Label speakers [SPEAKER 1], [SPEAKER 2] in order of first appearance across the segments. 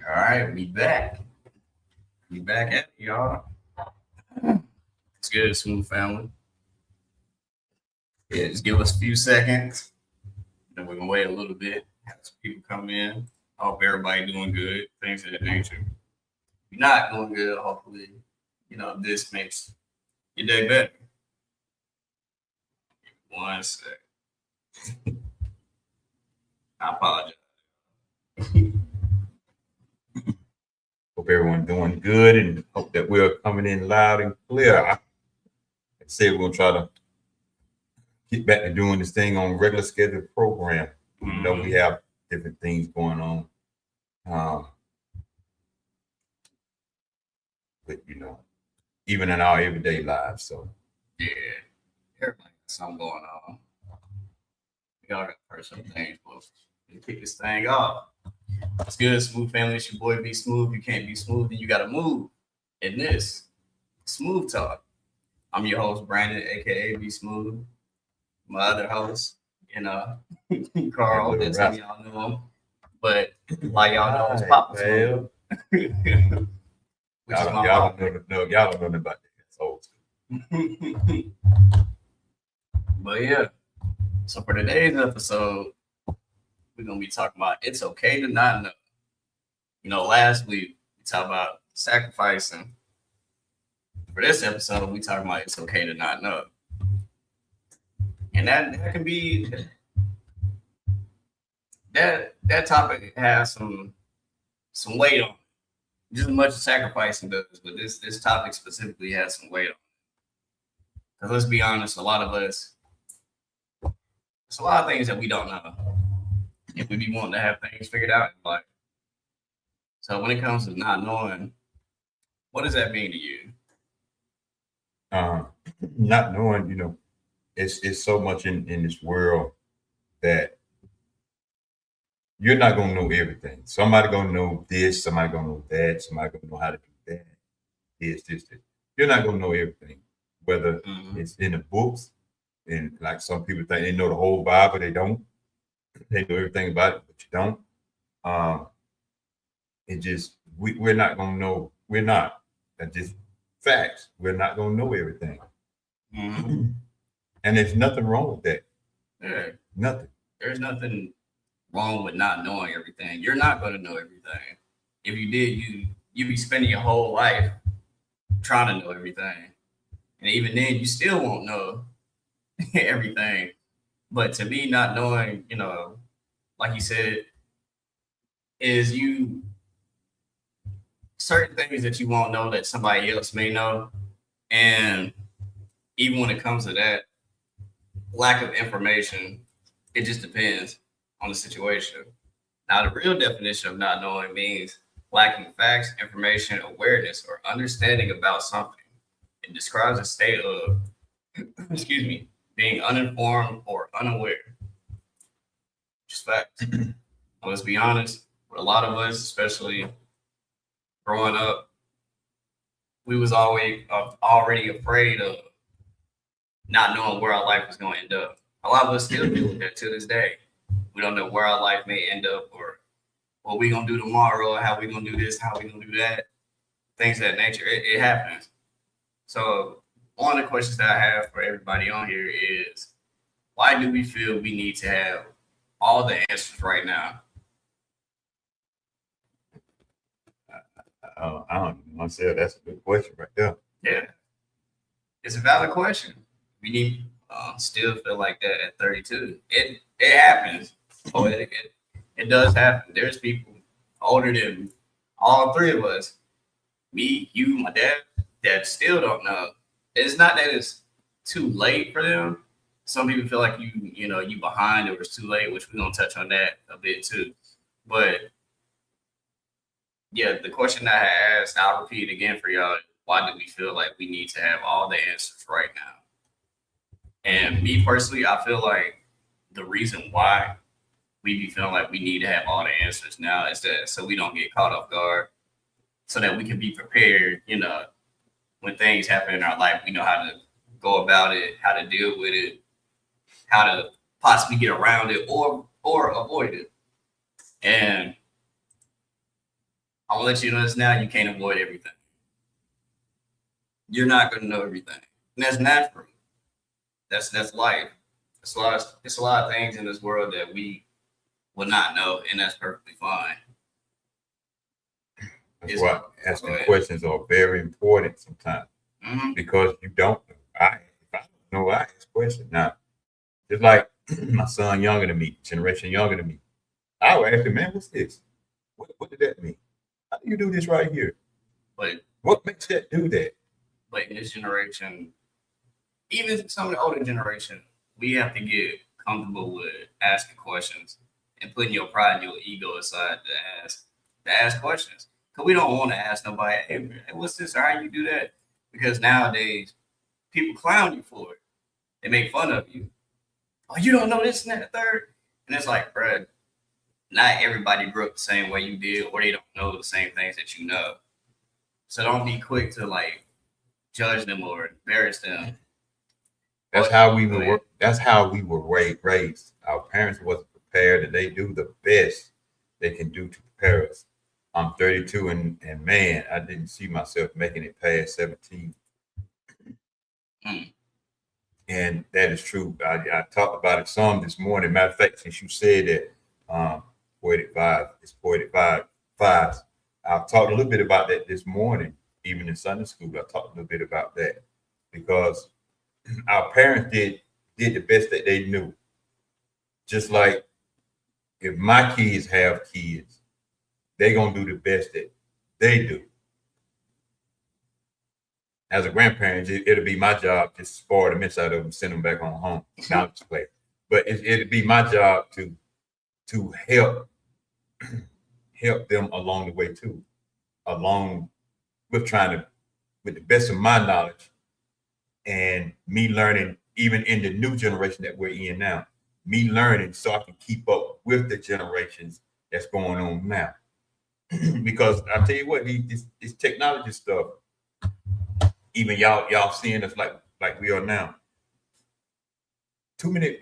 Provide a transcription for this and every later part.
[SPEAKER 1] All right, we back. We back at it, y'all. It's good, smooth family. Yeah, just give us a few seconds. Then we're gonna wait a little bit. Have some people come in. I hope everybody doing good. Things of that nature. If you're not doing good, hopefully, this makes your day better. One sec. I apologize.
[SPEAKER 2] Hope everyone doing good and hope that we're coming in loud and clear. I say we're gonna try to get back to doing this thing on regular scheduled program. Even though we have different things going on. Um, but even in our everyday lives. So
[SPEAKER 1] Yeah, everybody got something going on. We all got personal things, but we kick this thing off. It's good, smooth family. It's your boy Be Smooth. You can't be smooth, then you gotta move. In this smooth talk, I'm your host Brandon, aka Be Smooth. My other host, you know, Carl.
[SPEAKER 2] little
[SPEAKER 1] That's how
[SPEAKER 2] rascal.
[SPEAKER 1] y'all know him. But like y'all know, it's
[SPEAKER 2] Hi,
[SPEAKER 1] Papa
[SPEAKER 2] pal.
[SPEAKER 1] Smooth, which is my
[SPEAKER 2] Y'all
[SPEAKER 1] mom.
[SPEAKER 2] don't know, no, y'all don't know nothing about that. It's old school.
[SPEAKER 1] But yeah, so for today's episode, we're gonna be talking about it's okay to not know. Last week we talked about sacrificing. For this episode, we talking about it's okay to not know, and that can be that topic has some weight on it, just as much as sacrificing does, but this topic specifically has some weight on it. Because let's be honest, a lot of us, it's a lot of things that we don't know, if we be wanting to have things figured out in life. So when it comes to not knowing, what does that mean to you?
[SPEAKER 2] Um, Not knowing, it's so much in this world that you're not gonna know everything. Somebody gonna know this, somebody gonna know that, somebody gonna know how to do that. This. You're not gonna know everything. Whether
[SPEAKER 1] Mm-hmm.
[SPEAKER 2] it's in the books, and like some people think they know the whole Bible, they don't. They know everything about it, but you don't. Um, it just we're not gonna know. We're not. That's just facts. We're not gonna know everything,
[SPEAKER 1] Mm-hmm.
[SPEAKER 2] and there's nothing wrong with that.
[SPEAKER 1] Yeah,
[SPEAKER 2] Nothing.
[SPEAKER 1] there's nothing wrong with not knowing everything. You're not going to know everything. If you did, you be spending your whole life trying to know everything, and even then, you still won't know everything. But to me, not knowing, like you said, is you certain things that you won't know that somebody else may know, and even when it comes to that lack of information, it just depends on the situation. Now, the real definition of not knowing means lacking facts, information, awareness, or understanding about something. It describes a state of, excuse me, being uninformed or unaware. Just facts. Let's be honest, with a lot of us, especially growing up, we was always already afraid of not knowing where our life was going to end up. A lot of us still deal with that to this day. We don't know where our life may end up or what we gonna do tomorrow, or how we gonna do this, how we gonna do that, things of that nature. It happens. So one of the questions that I have for everybody on here is, why do we feel we need to have all the answers right now?
[SPEAKER 2] I don't know myself. That's a good question right there.
[SPEAKER 1] Yeah, it's a valid question. We need still feel like that at 32. It happens. Oh, it does happen. There's people older than all three of us, me, you, my dad, that still don't know. It's not that it's too late for them. Some people feel like you behind or it's too late, which we're gonna touch on that a bit too. But yeah, the question that I asked, I'll repeat it again for y'all. Why do we feel like we need to have all the answers right now? And me personally, I feel like the reason why we be feeling like we need to have all the answers now is that so we don't get caught off guard, so that we can be prepared, when things happen in our life, we know how to go about it, how to deal with it, how to possibly get around it or avoid it. And I'll let you know this now. You can't avoid everything. You're not going to know everything, and that's natural. That's life. It's a lot of things in this world that we will not know, and that's perfectly fine.
[SPEAKER 2] That's
[SPEAKER 1] It's-
[SPEAKER 2] why asking questions are very important sometimes
[SPEAKER 1] Mhm.
[SPEAKER 2] because you don't know. If I don't know, I ask questions. Now, just like my son younger than me, generation younger than me, I would ask him, man, what's this? What did that mean? How do you do this right here?
[SPEAKER 1] But
[SPEAKER 2] What makes that do that?
[SPEAKER 1] in this generation, even some of the older generation, we have to get comfortable with asking questions and putting your pride and your ego aside to ask questions. Because we don't want to ask nobody, hey, what's this or how you do that? Because nowadays people clown you for it. They make fun of you. Oh, you don't know this and that third. And it's like, bruh, not everybody grew up the same way you did, or they don't know the same things that you know. So don't be quick to like judge them or embarrass them.
[SPEAKER 2] That's
[SPEAKER 1] But-
[SPEAKER 2] how we
[SPEAKER 1] go
[SPEAKER 2] were.
[SPEAKER 1] ahead.
[SPEAKER 2] That's how we were raised. Our parents wasn't prepared, and they do the best they can do to prepare us. I'm 32, and man, I didn't see myself making it past 17.
[SPEAKER 1] Mm.
[SPEAKER 2] And that is true. I talked about it some this morning. Matter of fact, since you said that, Poetic Vibe, it's Poetic Vibes. I've talked a little bit about that this morning, even in Sunday school. I talked a little bit about that because our parents did the best that they knew. Just like if my kids have kids, they're gonna do the best that they do. As a grandparent, it'll be my job to spoil the mess out of them, send them back on home. Now just play. But it'll be my job to help them along the way too, along with trying to, with the best of my knowledge and me learning, even in the new generation that we're in now, me learning so I can keep up with the generations that's going on now. Because I tell you what, this technology stuff, even y'all seeing us like we are now. Too many,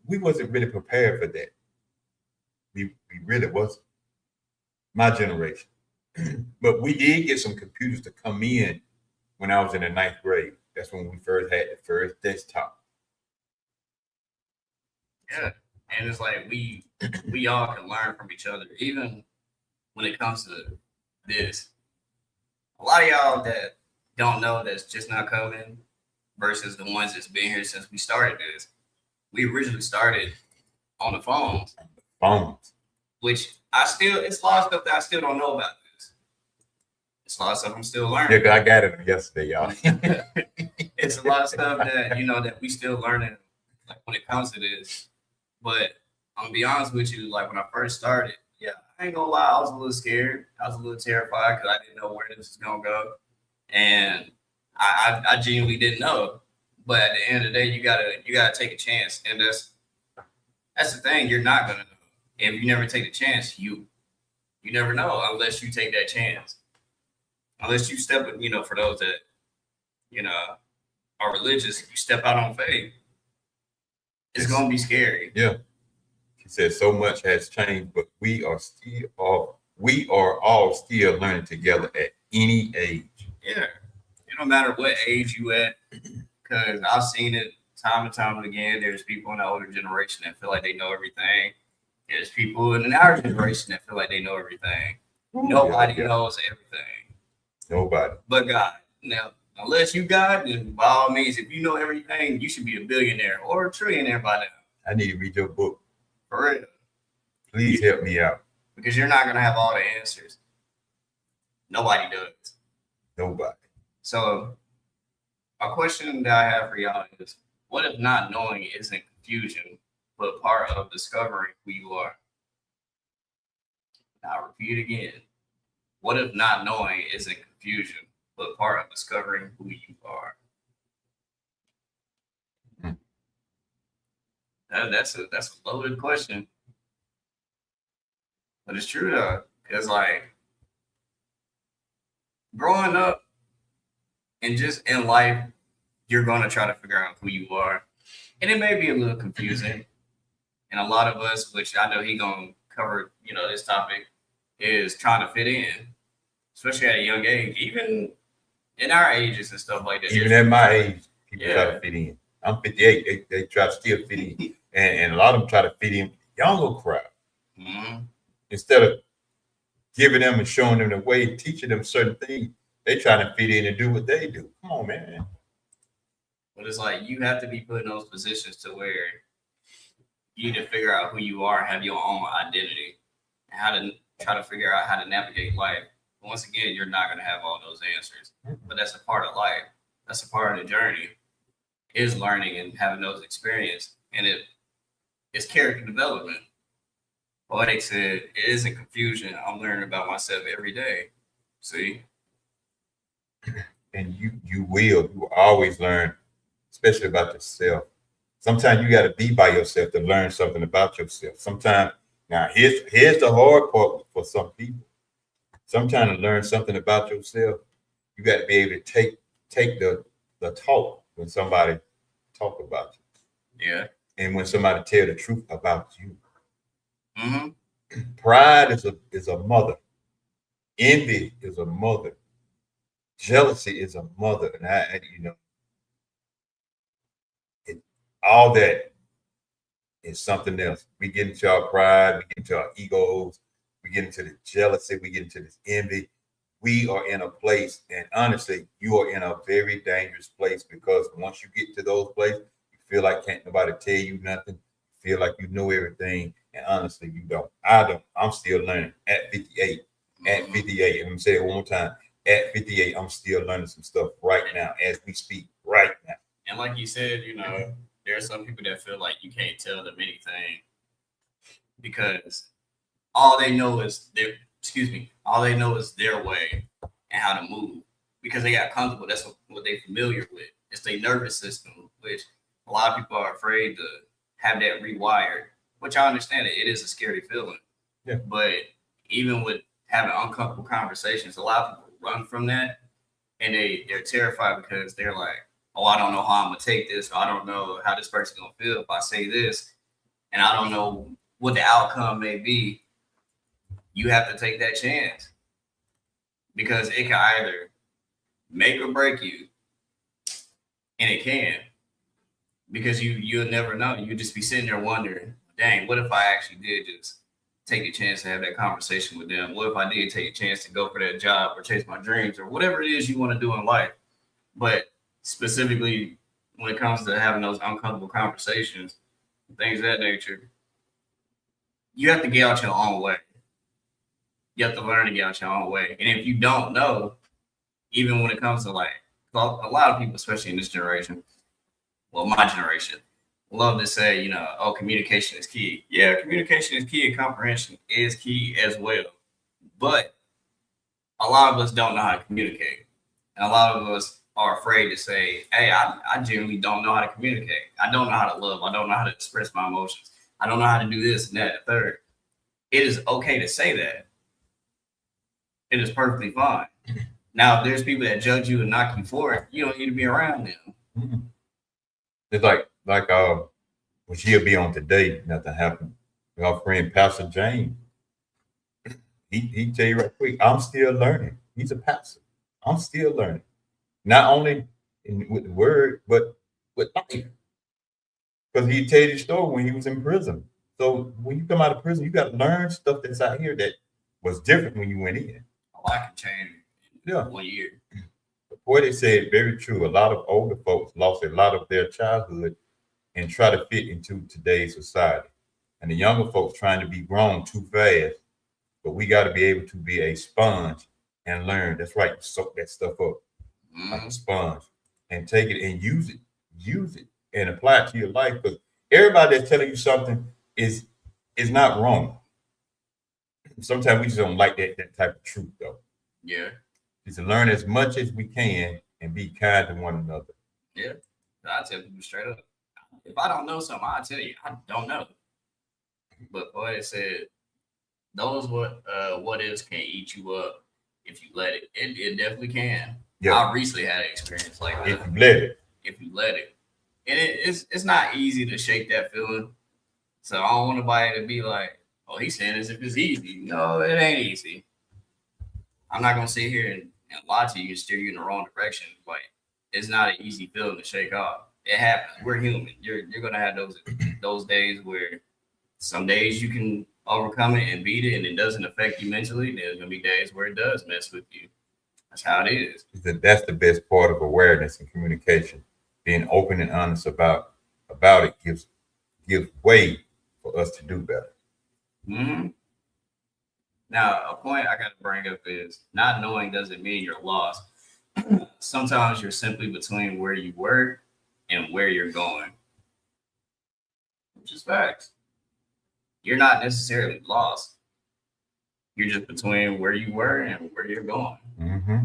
[SPEAKER 2] we wasn't really prepared for that. We really wasn't. My generation. But we did get some computers to come in when I was in the 9th grade. That's when we first had the first desktop.
[SPEAKER 1] Yeah. And it's like we all can learn from each other, even when it comes to this. A lot of y'all that don't know that's just not coming versus the ones that's been here since we started this. We originally started on the phones,
[SPEAKER 2] Phones.
[SPEAKER 1] which it's a lot of stuff that I still don't know about this. It's a lot of stuff I'm still
[SPEAKER 2] Yeah,
[SPEAKER 1] learning.
[SPEAKER 2] 'cause I got it yesterday, y'all.
[SPEAKER 1] It's a lot of stuff that that we still learning, like when it comes to this. But I'm gonna be honest with you, like when I first started, yeah, I ain't gonna lie, I was a little scared. I was a little terrified because I didn't know where this was gonna go, and I genuinely didn't know. But at the end of the day, you gotta take a chance, and that's the thing. You're not gonna know if you never take the chance. You never know unless you take that chance. Unless you step, for those that are religious, you step out on faith. It's gonna be scary.
[SPEAKER 2] Yeah. She said so much has changed, but we are all still learning together at any age.
[SPEAKER 1] Yeah, it don't matter what age you at, because I've seen it time and time again. There's people in the older generation that feel like they know everything. There's people in our generation that feel like they know everything. Nobody
[SPEAKER 2] Yeah.
[SPEAKER 1] knows everything
[SPEAKER 2] Nobody.
[SPEAKER 1] but God. Now, unless you God, then by all means, if you know everything, you should be a billionaire or a trillionaire by now.
[SPEAKER 2] I need to read your book.
[SPEAKER 1] For real.
[SPEAKER 2] Please help me out.
[SPEAKER 1] Because you're not gonna have all the answers. Nobody does.
[SPEAKER 2] Nobody.
[SPEAKER 1] So, a question that I have for y'all is: what if not knowing isn't confusion, but part of discovering who you are? I'll repeat again. What if not knowing isn't confusion, but part of discovering who you are?
[SPEAKER 2] Hmm.
[SPEAKER 1] That's a loaded question, but it's true though. It's like growing up and just in life, you're gonna try to figure out who you are, and it may be a little confusing. And a lot of us, which I know he gonna cover, this topic, is trying to fit in. especially at a young age, even in our ages and stuff like that.
[SPEAKER 2] Even at my age, people try
[SPEAKER 1] Yeah.
[SPEAKER 2] to fit in. I'm 58. They try to still fit in. And a lot of them try to fit in with the younger crowd.
[SPEAKER 1] Mhm.
[SPEAKER 2] Instead of giving them and showing them the way, teaching them certain things, they trying to fit in and do what they do. Come on, man.
[SPEAKER 1] But it's like you have to be put in those positions to where you need to figure out who you are, have your own identity, and how to try to figure out how to navigate life. Once again, you're not going to have all those answers, but that's a part of life. That's a part of the journey. Is learning and having those experiences, and it's character development. Like said, it isn't confusion. I'm learning about myself every day. See?
[SPEAKER 2] And you will always learn, especially about yourself. Sometimes you got to be by yourself to learn something about yourself. Sometimes, now here's the hard part for some people. Sometimes to learn something about yourself, you got to be able to take the talk when somebody talk about you,
[SPEAKER 1] Yeah.
[SPEAKER 2] and when somebody tell the truth about you.
[SPEAKER 1] Mm-hmm.
[SPEAKER 2] Pride is a mother. Envy is a mother. Jealousy is a mother, and all that is something else. We get into our pride, we get into our egos, we get into the jealousy, we get into this envy. We are in a place, and honestly, you are in a very dangerous place, because once you get to those places, you feel like can't nobody tell you nothing. You feel like you know everything, and honestly, you don't. I don't. I'm still learning at 58. At
[SPEAKER 1] Mm-hmm.
[SPEAKER 2] 58, and I'm gonna say it one more time. At 58, I'm still learning some stuff right now as we speak. Right now.
[SPEAKER 1] And like you said, there are some people that feel like you can't tell them anything because all they know is all they know is their way and how to move because they got comfortable. That's what they're familiar with. It's their nervous system, which a lot of people are afraid to have that rewired, which I understand it. It is a scary feeling.
[SPEAKER 2] Yeah.
[SPEAKER 1] But even with having uncomfortable conversations, a lot of people run from that and they're terrified because they're like, oh, I don't know how I'm gonna take this, or I don't know how this person's gonna feel if I say this, and I don't know what the outcome may be. You have to take that chance because it can either make or break you, and it can because you'll never know. You just be sitting there wondering, dang, what if I actually did just take a chance to have that conversation with them? What if I did take a chance to go for that job or chase my dreams or whatever it is you want to do in life? But specifically when it comes to having those uncomfortable conversations, things of that nature, you have to get out your own way. You have to learn to get out your own way. And if you don't know, even when it comes to like a lot of people, especially in this generation, well, my generation, love to say, oh, communication is key. Yeah, communication is key and comprehension is key as well. But a lot of us don't know how to communicate. And a lot of us are afraid to say, hey, I genuinely don't know how to communicate. I don't know how to love. I don't know how to express my emotions. I don't know how to do this and that and third. It is okay to say that. It is perfectly fine. Now, if there's people that judge you and knock you for it, you don't need to be around them.
[SPEAKER 2] Mm-hmm. It's like when she'll be on today, nothing happened. Our friend Pastor James, he tell you right quick, I'm still learning. He's a pastor. I'm still learning. Not only with the word, but with life. Because he tell you the story when he was in prison. So when you come out of prison, you got to learn stuff that's out here that was different when you went in.
[SPEAKER 1] A lot can change in 1 year.
[SPEAKER 2] What they said, very true. A lot of older folks lost a lot of their childhood and try to fit into today's society. And the younger folks trying to be grown too fast. But we got to be able to be a sponge and learn. That's right. Soak that stuff up like a sponge and take it and use it and apply it to your life. Because everybody that's telling you something is not wrong. Sometimes we just don't like that type of truth, though.
[SPEAKER 1] Yeah.
[SPEAKER 2] Is to learn as much as we can and be kind to one another.
[SPEAKER 1] Yeah. I tell people straight up. If I don't know something, I'll tell you I don't know. But boy, it said those what ifs can eat you up if you let it. It definitely can. Yeah. I recently had an experience like that.
[SPEAKER 2] If you let it.
[SPEAKER 1] If you let it. And it's not easy to shake that feeling. So I don't want nobody to be like, oh, he's saying as if it's easy. No, it ain't easy. I'm not gonna sit here and lie to you and steer you in the wrong direction. Like it's not an easy feeling to shake off. It happens. We're human. You're gonna have those days where some days you can overcome it and beat it, and it doesn't affect you mentally. There's gonna be days where it does mess with you. That's how it is.
[SPEAKER 2] That's the best part of awareness and communication. Being open and honest about it gives way for us to do better.
[SPEAKER 1] Hmm. Now, a point I got to bring up is not knowing doesn't mean you're lost. Sometimes you're simply between where you were and where you're going, which is facts. You're not necessarily lost. You're just between where you were and where you're going.
[SPEAKER 2] Mm-hmm.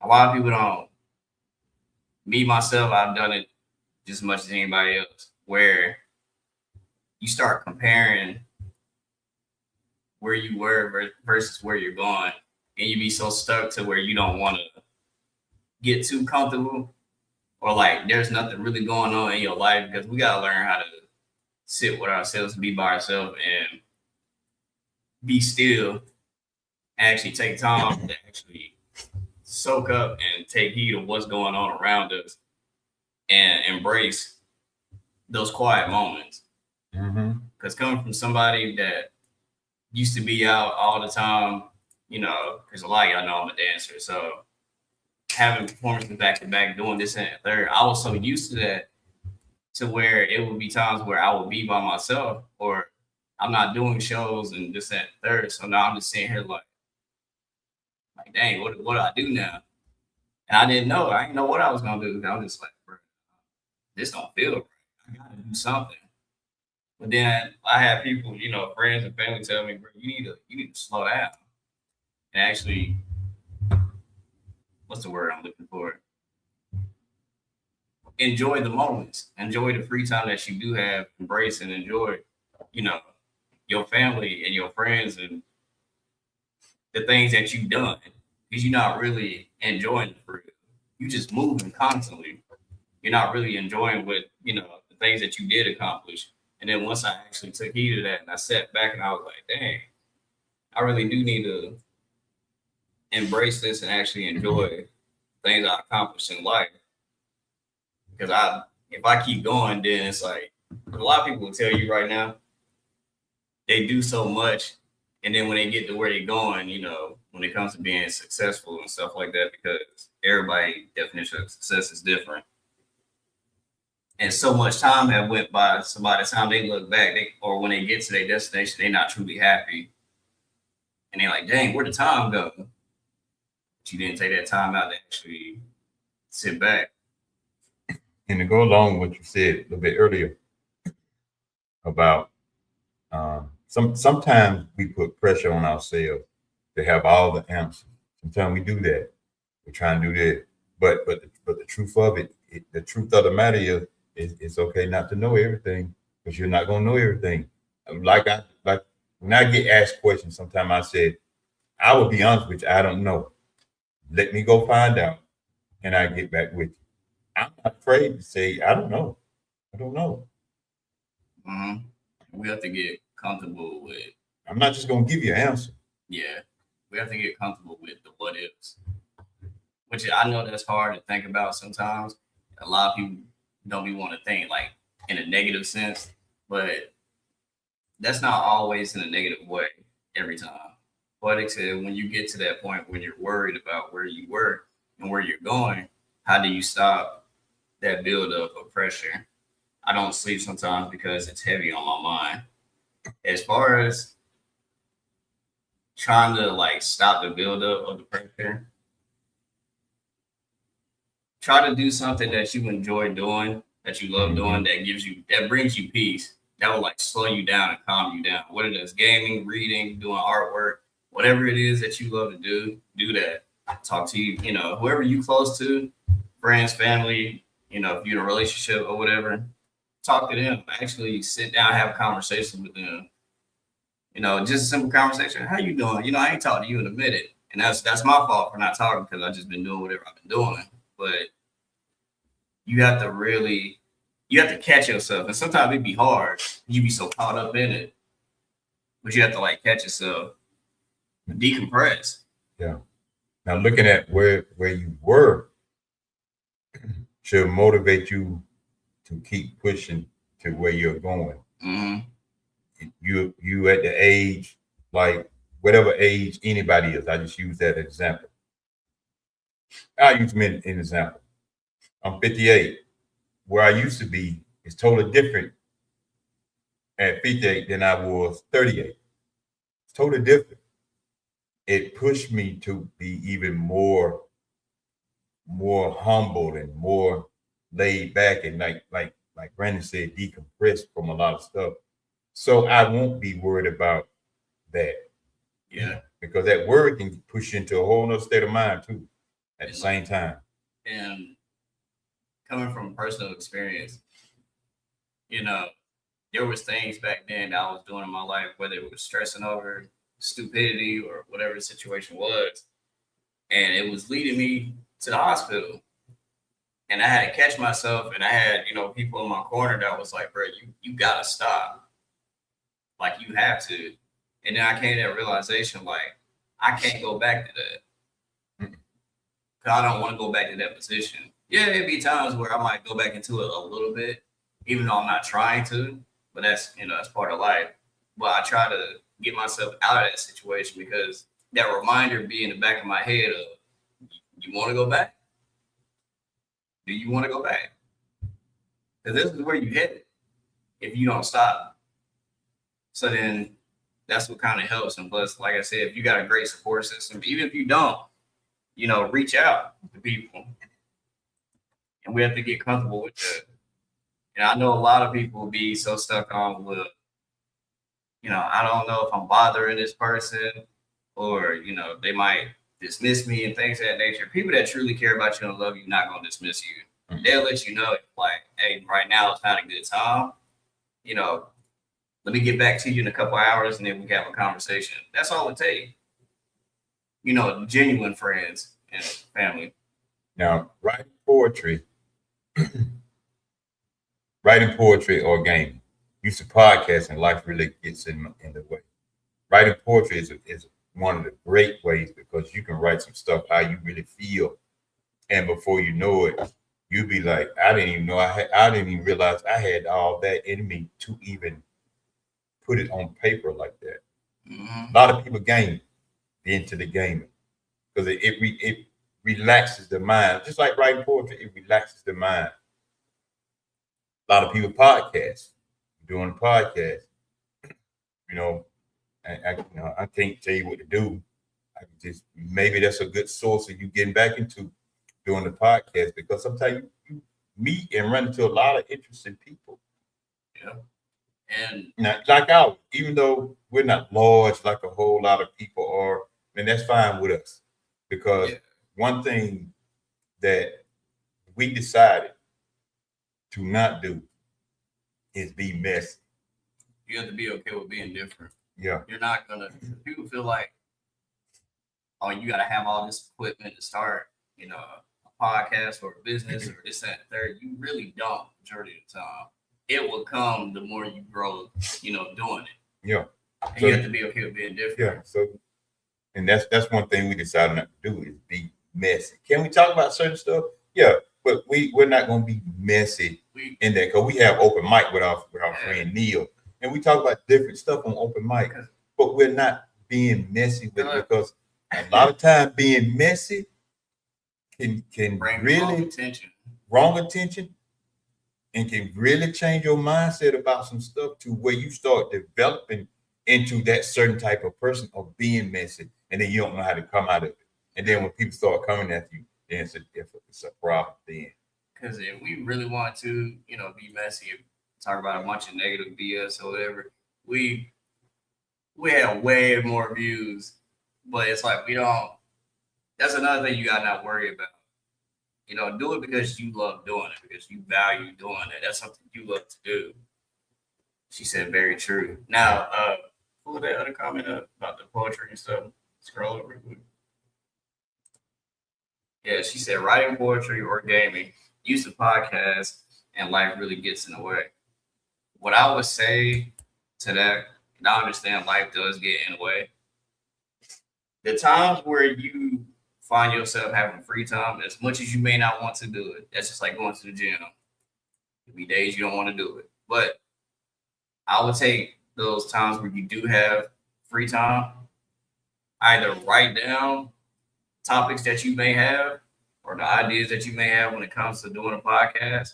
[SPEAKER 1] A lot of people don't. Me myself, I've done it just as much as anybody else, where you start comparing where you were versus where you're going, and you be so stuck to where you don't want to get too comfortable, or like there's nothing really going on in your life, because we gotta learn how to sit with ourselves, be by ourselves, and be still, and actually take time to actually soak up and take heed of what's going on around us and embrace those quiet moments.
[SPEAKER 2] Mm-hmm.
[SPEAKER 1] Because coming from somebody that used to be out all the time, because a lot of y'all know I'm a dancer. So having performances back to back, doing this and that third, I was so used to that to where it would be times where I would be by myself or I'm not doing shows and this and third. So now I'm just sitting here like dang, what do I do now? And I didn't know. I didn't know what I was gonna do. I was just like, bro, this don't feel right. I gotta do something. But then I had people, friends and family tell me, bro, you need to slow down and actually, what's the word I'm looking for? Enjoy the moments, enjoy the free time that you do have, embrace and enjoy, your family and your friends and the things that you've done, because you're not really enjoying the fruit. You just moving constantly. You're not really enjoying what, the things that you did accomplish. And then once I actually took heed of that and I sat back and I was like, dang, I really do need to embrace this and actually enjoy things I accomplished in life. Because if I keep going, then it's like a lot of people will tell you right now, they do so much, and then when they get to where they're going, when it comes to being successful and stuff like that, because everybody's definition of success is different. And so much time have went by, so by the time they look back, or when they get to their destination, they're not truly happy. And they're like, dang, where'd the time go? But you didn't take that time out to actually sit back.
[SPEAKER 2] And to go along with what you said a little bit earlier about sometimes we put pressure on ourselves to have all the answers. Sometimes we do that. We try and do that. But the truth of it, the truth of the matter is it's okay not to know everything, because you're not gonna know everything. Like when I get asked questions, sometimes I say, I will be honest with you, I don't know. Let me go find out and I get back with you. I'm not afraid to say I don't know. I don't know.
[SPEAKER 1] Mm-hmm. We have to get comfortable with.
[SPEAKER 2] I'm not just gonna give you an answer.
[SPEAKER 1] Yeah, we have to get comfortable with the what ifs, which I know that's hard to think about sometimes. A lot of people don't be want to think like in a negative sense, but that's not always in a negative way every time. But except when you get to that point when you're worried about where you were and where you're going, how do you stop that buildup of pressure? I don't sleep sometimes because it's heavy on my mind. As far as trying to like stop the buildup of the pressure, try to do something that you enjoy doing, that you love doing, that brings you peace, that will like slow you down and calm you down. Whether it's gaming, reading, doing artwork, whatever it is that you love to do that. Talk to whoever you close to, friends, family, if you're in a relationship or whatever, talk to them. Actually sit down, have a conversation with them. Just a simple conversation. How you doing? I ain't talked to you in a minute. And that's my fault for not talking, because I've just been doing whatever I've been doing. But you have to catch yourself. And sometimes it'd be hard. You be so caught up in it. But you have to like catch yourself, decompress.
[SPEAKER 2] Yeah. Now looking at where you were should motivate you to keep pushing to where you're going.
[SPEAKER 1] Mm-hmm.
[SPEAKER 2] You at the age, like whatever age anybody is. I just use that example. I use me an example. I'm 58. Where I used to be is totally different at 58 than I was 38. It's totally different. It pushed me to be even more humble and more laid back and like Brandon said, decompressed from a lot of stuff. So I won't be worried about that.
[SPEAKER 1] Yeah.
[SPEAKER 2] Because that worry can push you into a whole nother state of mind too at the same time.
[SPEAKER 1] And coming from personal experience, you know, there was things back then that I was doing in my life, whether it was stressing over stupidity or whatever the situation was, and it was leading me to the hospital. And I had to catch myself, and I had, people in my corner that was like, bro, you gotta stop. Like, you have to. And then I came to that realization, like, I can't go back to that. Cause I don't want to go back to that position. Yeah, there'd be times where I might go back into it a little bit, even though I'm not trying to, but that's part of life. But I try to get myself out of that situation because that reminder be in the back of my head of, you want to go back? Do you want to go back? Because this is where you headed if you don't stop. So then that's what kind of helps. And plus, like I said, if you got a great support system, even if you don't, reach out to people. And we have to get comfortable with that. And I know a lot of people be so stuck on, well, I don't know if I'm bothering this person or, they might dismiss me and things of that nature. People that truly care about you and love you not going to dismiss you. They'll let you know, like, hey, right now it's not a good time. Let me get back to you in a couple hours and then we can have a conversation. That's all it takes. Genuine friends and family.
[SPEAKER 2] Now, writing poetry or gaming. Use of podcast and life really gets in the way. Writing poetry is one of the great ways because you can write some stuff how you really feel, and before you know it, you'll be like, I didn't even know I didn't even realize I had all that in me to even put it on paper like that.
[SPEAKER 1] Mm-hmm.
[SPEAKER 2] A lot of people game into the gaming because it relaxes the mind, just like writing poetry. It relaxes the mind. A lot of people podcast, doing a podcast. I can't tell you what to do. I can just maybe that's a good source of you getting back into doing the podcast because sometimes you meet and run into a lot of interesting people.
[SPEAKER 1] Yeah. And
[SPEAKER 2] now, like ours, even though we're not large like a whole lot of people are, and that's fine with us. Because one thing that we decided to not do is be messy.
[SPEAKER 1] You have to be okay with being different.
[SPEAKER 2] Yeah.
[SPEAKER 1] You're not gonna people feel like, oh, you gotta have all this equipment to start, a podcast or a business or this, that, and third. You really don't majority of the time. It will come the more you grow, doing it.
[SPEAKER 2] Yeah.
[SPEAKER 1] And so, you have to be okay with being different.
[SPEAKER 2] Yeah. So and that's one thing we decided not to do is be messy. Can we talk about certain stuff? Yeah, but we're not gonna be messy in there because we have open mic with our friend Neil. And we talk about different stuff on open mic, but we're not being messy with it because a lot of time being messy can
[SPEAKER 1] bring
[SPEAKER 2] really wrong attention and can really change your mindset about some stuff to where you start developing into that certain type of person of being messy, and then you don't know how to come out of it. And then when people start coming at you, then it's a problem then.
[SPEAKER 1] Because if we really want to, be messy, talk about a bunch of negative BS or whatever, we have way more views, but it's like we don't. That's another thing you gotta not worry about. Do it because you love doing it, because you value doing it. That's something you love to do. She said, very true. Now, pull that other comment up about the poetry and stuff. Scroll over quick. Yeah, she said, writing poetry or gaming, use the podcast, and life really gets in the way. What I would say to that, and I understand life does get in the way, the times where you find yourself having free time, as much as you may not want to do it, that's just like going to the gym. There'll be days you don't want to do it. But I would take those times where you do have free time, either write down topics that you may have or the ideas that you may have when it comes to doing a podcast,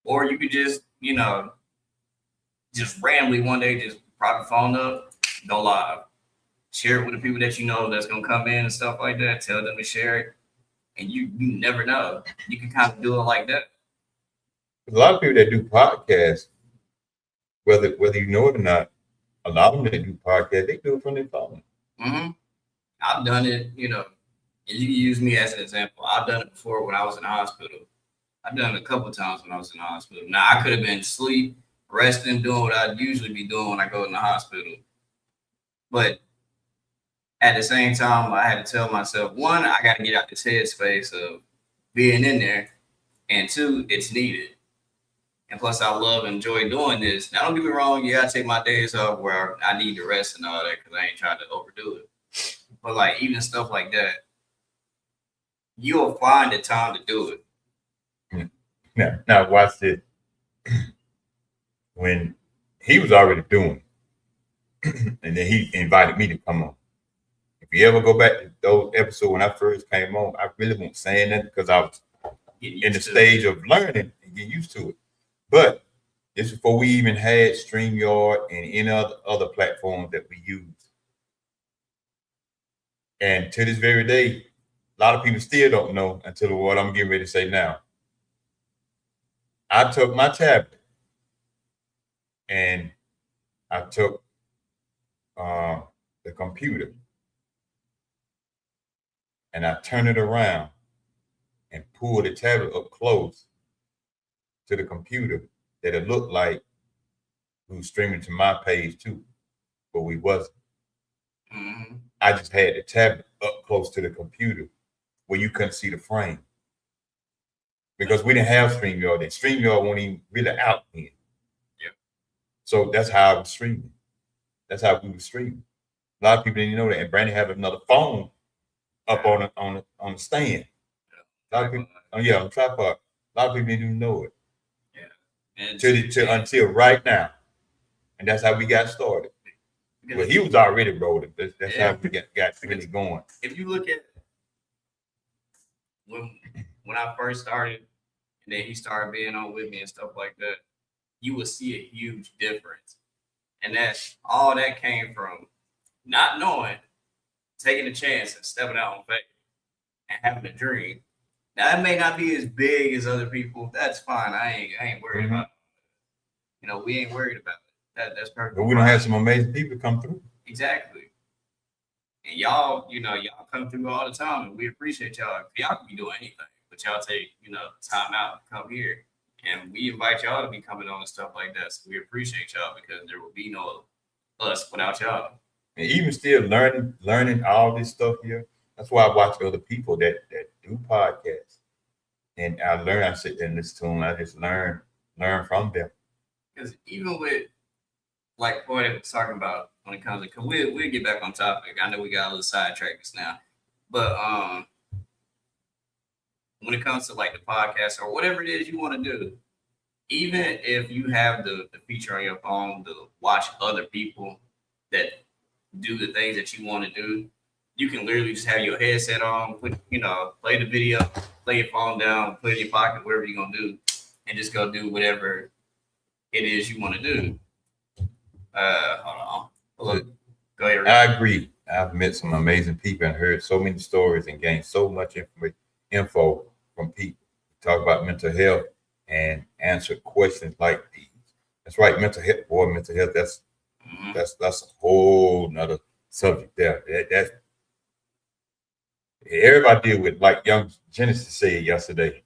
[SPEAKER 1] or you could just, just randomly one day just prop your phone up, go live, share it with the people that you know that's gonna come in and stuff like that. Tell them to share it, and you never know. You can kind of do it like that.
[SPEAKER 2] A lot of people that do podcasts, whether you know it or not, a lot of them that do podcasts, they do it from their phone.
[SPEAKER 1] Mm-hmm. I've done it, and you can use me as an example. I've done it before when I was in the hospital. I've done it a couple of times when I was in the hospital. Now I could have been asleep, resting, doing what I'd usually be doing when I go in the hospital. But at the same time, I had to tell myself, one, I got to get out this headspace of being in there, and two, it's needed. And plus, I love and enjoy doing this. Now, don't get me wrong, yeah, I take my days off where I need to rest and all that because I ain't trying to overdo it. But like even stuff like that, you'll find the time to do it.
[SPEAKER 2] Now watch this. When he was already doing it, and then he invited me to come on. If you ever go back to those episodes when I first came on, I really wasn't saying that because I was in the stage of learning and getting used to it. But this is before we even had StreamYard and any other platforms that we use. And to this very day, a lot of people still don't know until what I'm getting ready to say now. I took my tablet and I took the computer and I turned it around and pulled the tablet up close to the computer that it looked like we were streaming to my page too, but we wasn't.
[SPEAKER 1] Mm-hmm.
[SPEAKER 2] I just had the tablet up close to the computer where you couldn't see the frame because we didn't have StreamYard. Then StreamYard wasn't even really out then.
[SPEAKER 1] Yep.
[SPEAKER 2] So that's how I was streaming. That's how we were streaming. A lot of people didn't know that. And Brandy had another phone up on the stand. A lot of people, on the tripod. A lot of people didn't even know it.
[SPEAKER 1] Yeah.
[SPEAKER 2] Until right now. And that's how we got started. Well, he was already rolling. That's how we got really going.
[SPEAKER 1] If you look at when I first started, and then he started being on with me and stuff like that, you would see a huge difference. And all that came from not knowing, taking a chance and stepping out on faith and having a dream. Now it may not be as big as other people. That's fine. I ain't worried about it. We ain't worried about it. That's perfect.
[SPEAKER 2] But we don't have some amazing people come through.
[SPEAKER 1] Exactly. And y'all come through all the time, and we appreciate y'all. Y'all can be doing anything, but y'all take, time out to come here. And we invite y'all to be coming on and stuff like that. So we appreciate y'all because there will be no us without y'all.
[SPEAKER 2] And even still learning all this stuff here. That's why I watch other people that do podcasts. And I sit there and listen to them. I just learn from them.
[SPEAKER 1] Because even with like Boyd was talking about when it comes to, because we'll get back on topic. I know we got a little sidetracked now. But when it comes to like the podcast or whatever it is you want to do, even if you have the feature on your phone to watch other people that do the things that you want to do, you can literally just have your headset on, play the video, lay your phone down, put it in your pocket, whatever you're gonna do, and just go do whatever it is you want to do. Hold on. Go ahead.
[SPEAKER 2] I agree. I've met some amazing people and heard so many stories and gained so much info from people. Talk about mental health and answer questions like these. That's right, mental health. That's a whole nother subject there. That's everybody deal with, like young Genesis said yesterday.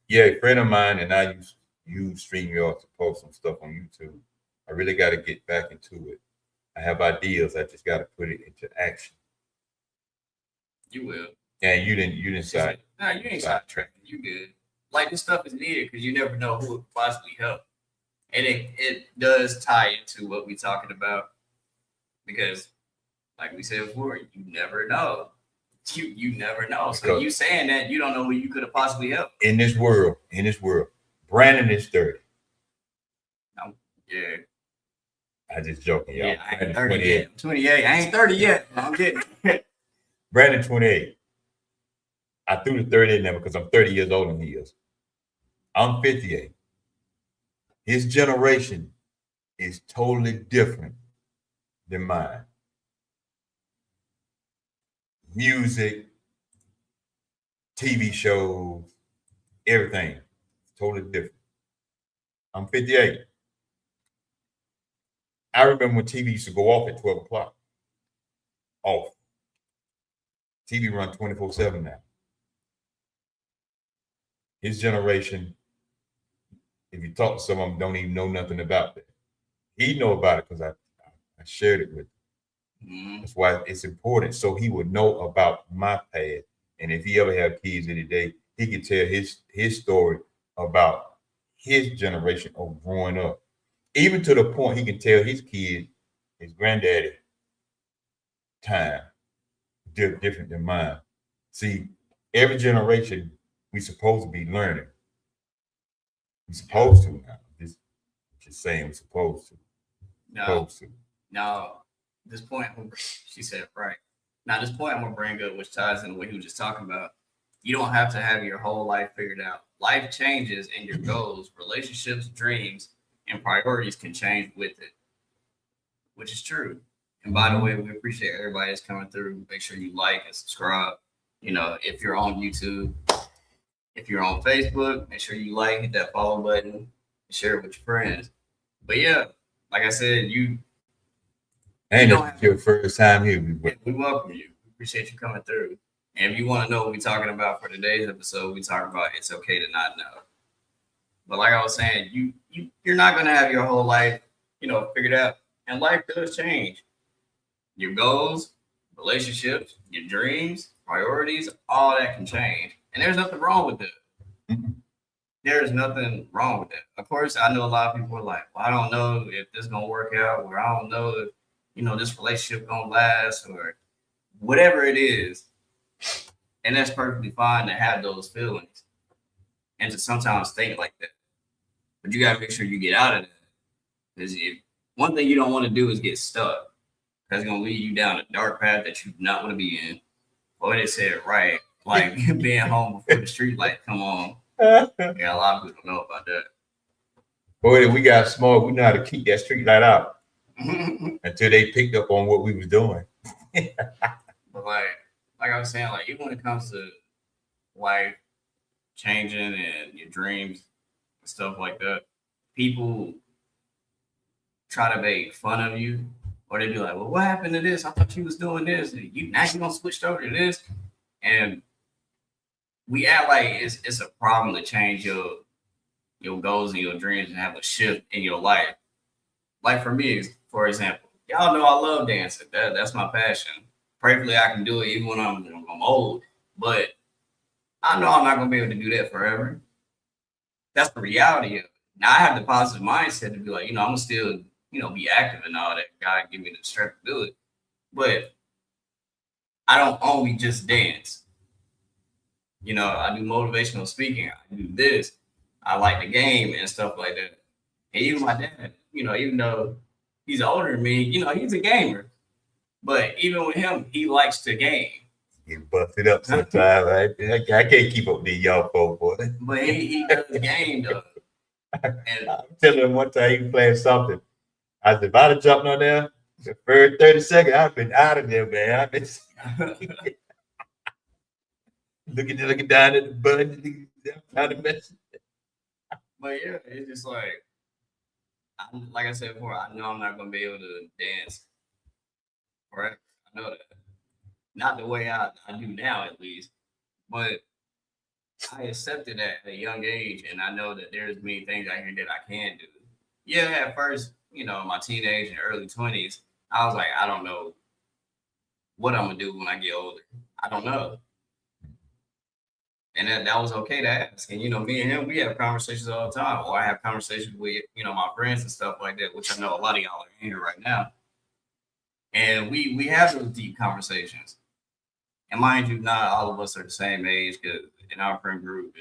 [SPEAKER 2] Yeah, a friend of mine and I use StreamYard to post some stuff on YouTube. I really got to get back into it. I have ideas. I just got to put it into action.
[SPEAKER 1] You will.
[SPEAKER 2] And you didn't side.
[SPEAKER 1] No, you ain't sidetracking. You good. Like this stuff is needed because you never know who would possibly help. And it does tie into what we're talking about because like we said before, you never know. You never know. So
[SPEAKER 2] Because
[SPEAKER 1] you saying that you don't know who you could have possibly helped.
[SPEAKER 2] in this world, Brandon is 30.
[SPEAKER 1] Yeah.
[SPEAKER 2] I just joking, y'all.
[SPEAKER 1] Yeah, I ain't
[SPEAKER 2] Brandon
[SPEAKER 1] 30
[SPEAKER 2] 28.
[SPEAKER 1] yet. 28. I ain't 30 yet. I'm getting
[SPEAKER 2] Brandon 28. I threw the 30 in there because I'm 30 years older than he is. I'm 58. His generation is totally different than mine. Music, TV shows, everything, totally different. I'm 58. I remember when TV used to go off at 12 o'clock. Off. TV run 24/7 now. His generation, if you talk to some of them, don't even know nothing about that. He know about it because I shared it with him.
[SPEAKER 1] Mhm.
[SPEAKER 2] That's why it's important. So he would know about my past. And if he ever have kids any day, he could tell his story about his generation of growing up. Even to the point he can tell his kid, his granddaddy time different than mine. See, every generation we supposed to be learning. We supposed to now. Just saying we supposed to.
[SPEAKER 1] No.
[SPEAKER 2] Supposed to.
[SPEAKER 1] Now, this point, she said, right. Now, this point I'm going to bring up, which ties into what he was just talking about. You don't have to have your whole life figured out. Life changes and your goals, relationships, dreams, and priorities can change with it, which is true. And by the way, we appreciate everybody that's coming through. Make sure you like and subscribe. You know, if you're on YouTube, if you're on Facebook, make sure you like, hit that follow button, and share it with your friends. But yeah, like I said,
[SPEAKER 2] And
[SPEAKER 1] don't
[SPEAKER 2] it's your first time here.
[SPEAKER 1] we welcome you. We appreciate you coming through. And if you want to know what we're talking about for today's episode, we talk about it's okay to not know. But like I was saying, you're not gonna have your whole life, figured out. And life does change. Your goals, relationships, your dreams, priorities, all that can change. And there's nothing wrong with that. There's nothing wrong with that. Of course, I know a lot of people are like, well, I don't know if this is gonna work out, or I don't know if this relationship gonna last, or whatever it is. And that's perfectly fine to have those feelings and to sometimes think like that. But you gotta make sure you get out of that. Because one thing you don't want to do is get stuck. That's gonna lead you down a dark path that you do not want to be in. Boy, they said it right. Like being home before the street light come on. Yeah, a lot of people don't know about that.
[SPEAKER 2] Boy, we got smart. We know how to keep that street light out until they picked up on what we was doing.
[SPEAKER 1] But like I was saying, like even when it comes to life changing and your dreams and stuff like that, people try to make fun of you, or they be like, "Well, what happened to this? I thought you was doing this. Now you gonna switch over to this?" And we act like it's a problem to change your goals and your dreams and have a shift in your life. Like for me, for example, y'all know I love dancing. That's my passion. Preferably, I can do it even when I'm old. But I know I'm not gonna be able to do that forever. That's the reality of it. Now I have the positive mindset to be like, I'm gonna still, be active and all that. God give me the strength to do it. But I don't only just dance. I do motivational speaking. I do this. I like the game and stuff like that. And even my dad, even though he's older than me, he's a gamer. But even with him, he likes to game.
[SPEAKER 2] Get busted up sometimes. I can't keep up with these young folk, boy.
[SPEAKER 1] But he does the game though. And
[SPEAKER 2] I'm telling him one time he was playing something. I said, if I'd have jumped on there the first 30 seconds, I've been out of there, man. I've been looking down at the button, trying to mess.
[SPEAKER 1] But yeah, it's just like I said before, I know I'm not gonna be able to dance. Correct? I know that. Not the way I do now, at least. But I accepted that at a young age, and I know that there's many things out here that I can do. Yeah, at first, my teenage and early 20s, I was like, I don't know what I'm gonna do when I get older. I don't know. And that was okay to ask. And me and him, we have conversations all the time. Or I have conversations with, my friends and stuff like that, which I know a lot of y'all are in here right now. And we have those deep conversations. And mind you, not all of us are the same age because in our friend group,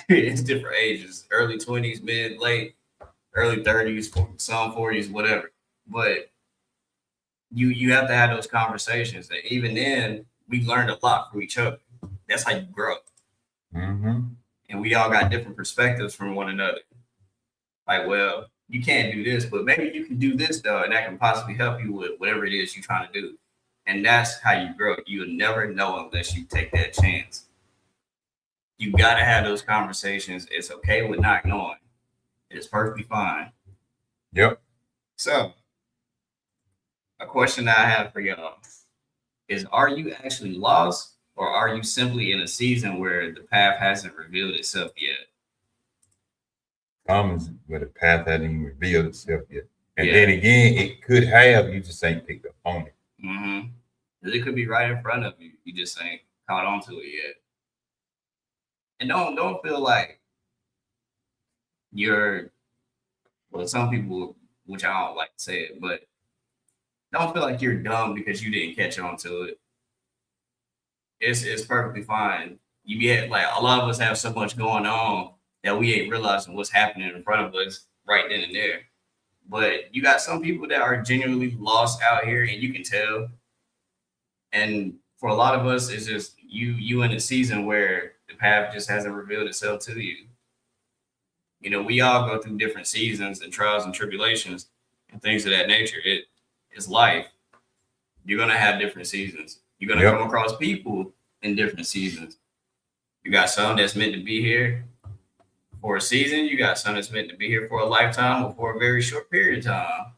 [SPEAKER 1] it's different ages, early 20s, mid, late, early 30s, some 40s, whatever. But you have to have those conversations. And even then, we learned a lot from each other. That's how you grow.
[SPEAKER 2] Mm-hmm.
[SPEAKER 1] And we all got different perspectives from one another. Like, well, you can't do this, but maybe you can do this though, and that can possibly help you with whatever it is you're trying to do. And that's how you grow. You'll never know unless you take that chance. You gotta have those conversations. It's okay with not knowing. It's perfectly fine.
[SPEAKER 2] Yep.
[SPEAKER 1] So, a question that I have for y'all is: are you actually lost, or are you simply in a season where the path hasn't revealed itself yet?
[SPEAKER 2] Comes where the path hasn't even revealed itself yet. And
[SPEAKER 1] Yeah.
[SPEAKER 2] then again, it could have, you just ain't picked up on it.
[SPEAKER 1] Mm-hmm. It could be right in front of you. You just ain't caught on to it yet. And don't feel like you're, well, some people, which I don't like to say it, but don't feel like you're dumb because you didn't catch on to it. It's perfectly fine. You get like a lot of us have so much going on that we ain't realizing what's happening in front of us right then and there. But you got some people that are genuinely lost out here, and you can tell. And for a lot of us, it's just you in a season where the path just hasn't revealed itself to you. You know, we all go through different seasons and trials and tribulations and things of that nature. It's life. You're gonna have different seasons. You're gonna
[SPEAKER 2] Yep.
[SPEAKER 1] come across people in different seasons. You got some that's meant to be here for a season. You got some that's meant to be here for a lifetime or for a very short period of time.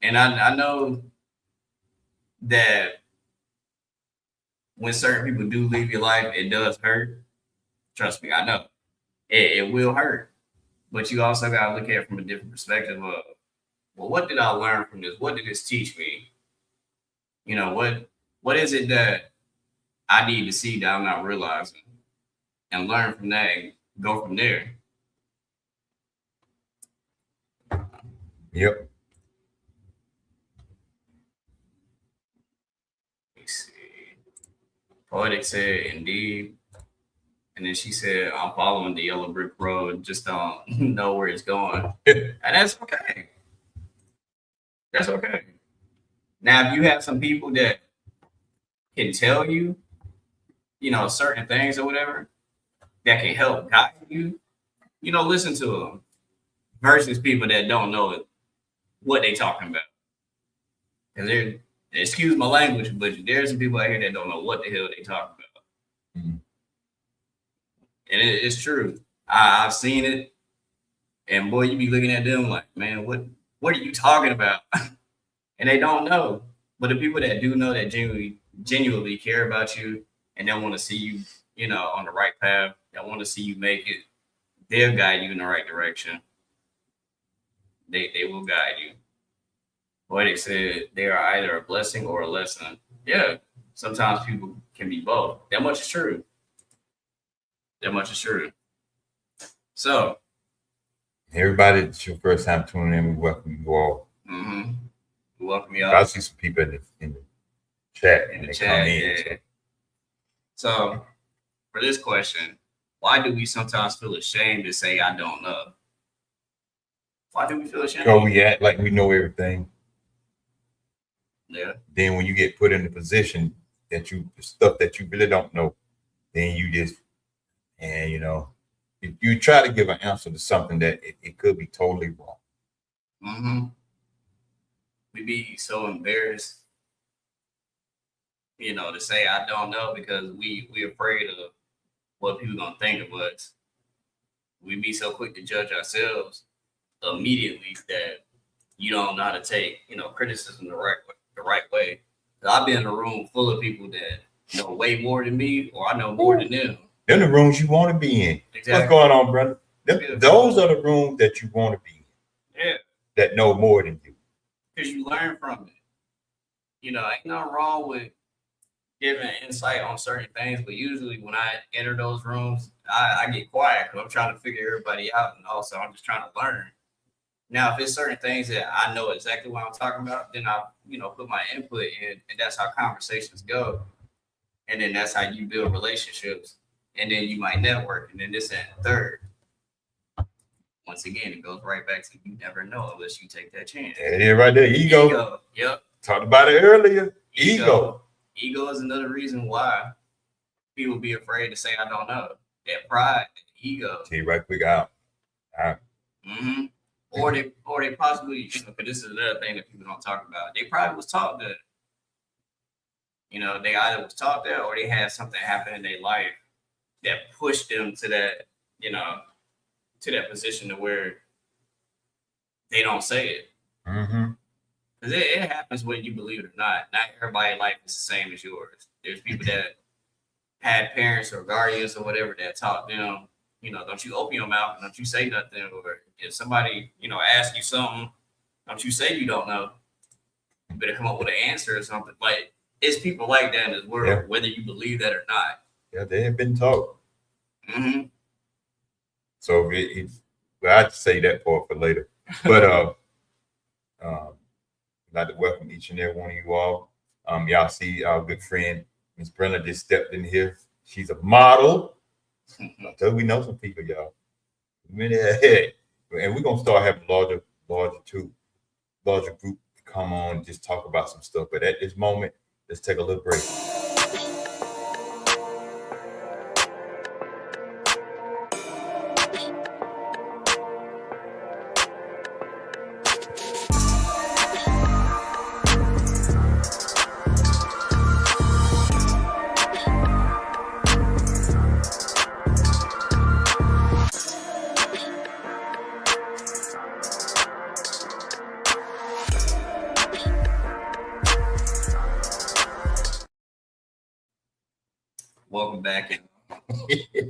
[SPEAKER 1] And I know that when certain people do leave your life, it does hurt. Trust me, I know it will hurt. But you also got to look at it from a different perspective of, well, what did I learn from this? What did this teach me? You know, what is it that I need to see that I'm not realizing, and learn from that and go from there.
[SPEAKER 2] Yep.
[SPEAKER 1] Let's see. Poetic said, indeed. And then she said, I'm following the yellow brick road, just don't know where it's going. And that's okay. That's okay. Now, if you have some people that can tell you, you know, certain things or whatever that can help guide you, you know, listen to them versus people that don't know what they talking about. Because they're, excuse my language, but there's some people out here that don't know what the hell they talking about.
[SPEAKER 2] Mhm.
[SPEAKER 1] And it's true. I've seen it. And boy, you be looking at them like, man, what are you talking about? And they don't know. But the people that do know, that genuinely care about you and they want to see you, you know, on the right path, that want to see you make it, they'll guide you in the right direction. They will guide you. Poetic said they are either a blessing or a lesson. Yeah, sometimes people can be both. That much is true. That much is true. So,
[SPEAKER 2] Everybody, it's your first time tuning in. We welcome you all.
[SPEAKER 1] welcome
[SPEAKER 2] I
[SPEAKER 1] y'all
[SPEAKER 2] see some people in the chat
[SPEAKER 1] in
[SPEAKER 2] and
[SPEAKER 1] the
[SPEAKER 2] they
[SPEAKER 1] chat.
[SPEAKER 2] come in.
[SPEAKER 1] Yeah. So, for this question, why do we sometimes feel ashamed to say I don't know? Why do we feel ashamed?
[SPEAKER 2] So we act like we know everything.
[SPEAKER 1] Yeah.
[SPEAKER 2] Then when you get put in the position that stuff that you really don't know, then you just, and you know, you try to give an answer to something that it could be totally wrong.
[SPEAKER 1] We be so embarrassed, you know, to say I don't know because we afraid of what people gonna think of us. We be so quick to judge ourselves immediately that you don't know how to take, you know, criticism the right way. 'Cause I've been in a room full of people that know way more than me, or I know more than them.
[SPEAKER 2] They're the rooms you want to be in.
[SPEAKER 1] Exactly.
[SPEAKER 2] What's going on, brother? Those are the rooms that you want to be in.
[SPEAKER 1] Yeah.
[SPEAKER 2] That know more than you.
[SPEAKER 1] Because you learn from it. You know, ain't nothing wrong with giving insight on certain things, but usually when I enter those rooms, I get quiet because I'm trying to figure everybody out, and also I'm just trying to learn. Now, if it's certain things that I know exactly what I'm talking about, then I, put my input in, and that's how conversations go. And then that's how you build relationships. And then you might network, and then this and third. Once again, it goes right back to you never know unless you take that chance.
[SPEAKER 2] Yeah, right there. Ego.
[SPEAKER 1] Yep.
[SPEAKER 2] Talked about it earlier. Ego
[SPEAKER 1] is another reason why people be afraid to say I don't know. That pride, that ego.
[SPEAKER 2] Tell you right quick out.
[SPEAKER 1] Mm-hmm. Or they possibly, because this is another thing that people don't talk about. They probably was taught that. They either was taught that or they had something happen in their life that pushed them to that, to that position to where they don't say it.
[SPEAKER 2] Mm-hmm.
[SPEAKER 1] Because it happens whether you believe it or not. Not everybody's life is the same as yours. There's people that had parents or guardians or whatever that taught them, don't you open your mouth, don't you say nothing. Or if somebody, asks you something, don't you say you don't know. You better come up with an answer or something. Like, it's people like that in this world, whether you believe that or not.
[SPEAKER 2] Yeah, they have been taught.
[SPEAKER 1] Mm-hmm.
[SPEAKER 2] So I'd say that part for later. But I'd like to welcome each and every one of you all. Y'all see our good friend Miss Brenda just stepped in here. She's a model. I tell you, we know some people, y'all. And we're gonna start having larger group to come on and just talk about some stuff. But at this moment, let's take a little break.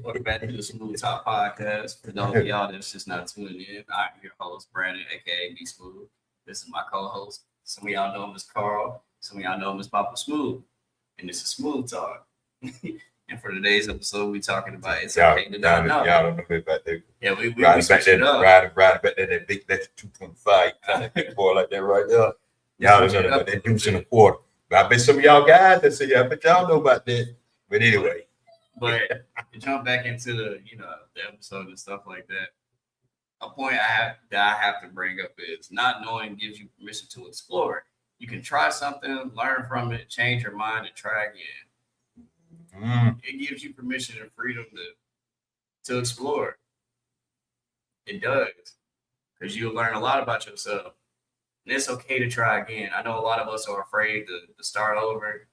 [SPEAKER 1] Welcome back to the Smooth Talk Podcast. For those of y'all that's just not tuning in, I'm your host, Brandon, aka Be Smooth. This is my co-host. Some of y'all know him as Carl. Some of y'all know him as Papa Smooth. And this is Smooth Talk. And for today's episode, we're talking about it's okay to not know. Y'all don't know about that. Yeah, we switched it up.
[SPEAKER 2] Riding back that big, that's 2.5 kind of big boy like that right there. Y'all don't know about that deuce in a quarter. But I bet some of y'all guys that say, I bet y'all know about that. But anyway.
[SPEAKER 1] But to jump back into the episode and stuff like that, a point I have to bring up is not knowing gives you permission to explore. You can try something, learn from it, change your mind, and try again. It gives you permission and freedom to explore. It does, because you'll learn a lot about yourself. And it's okay to try again. I know a lot of us are afraid to start over,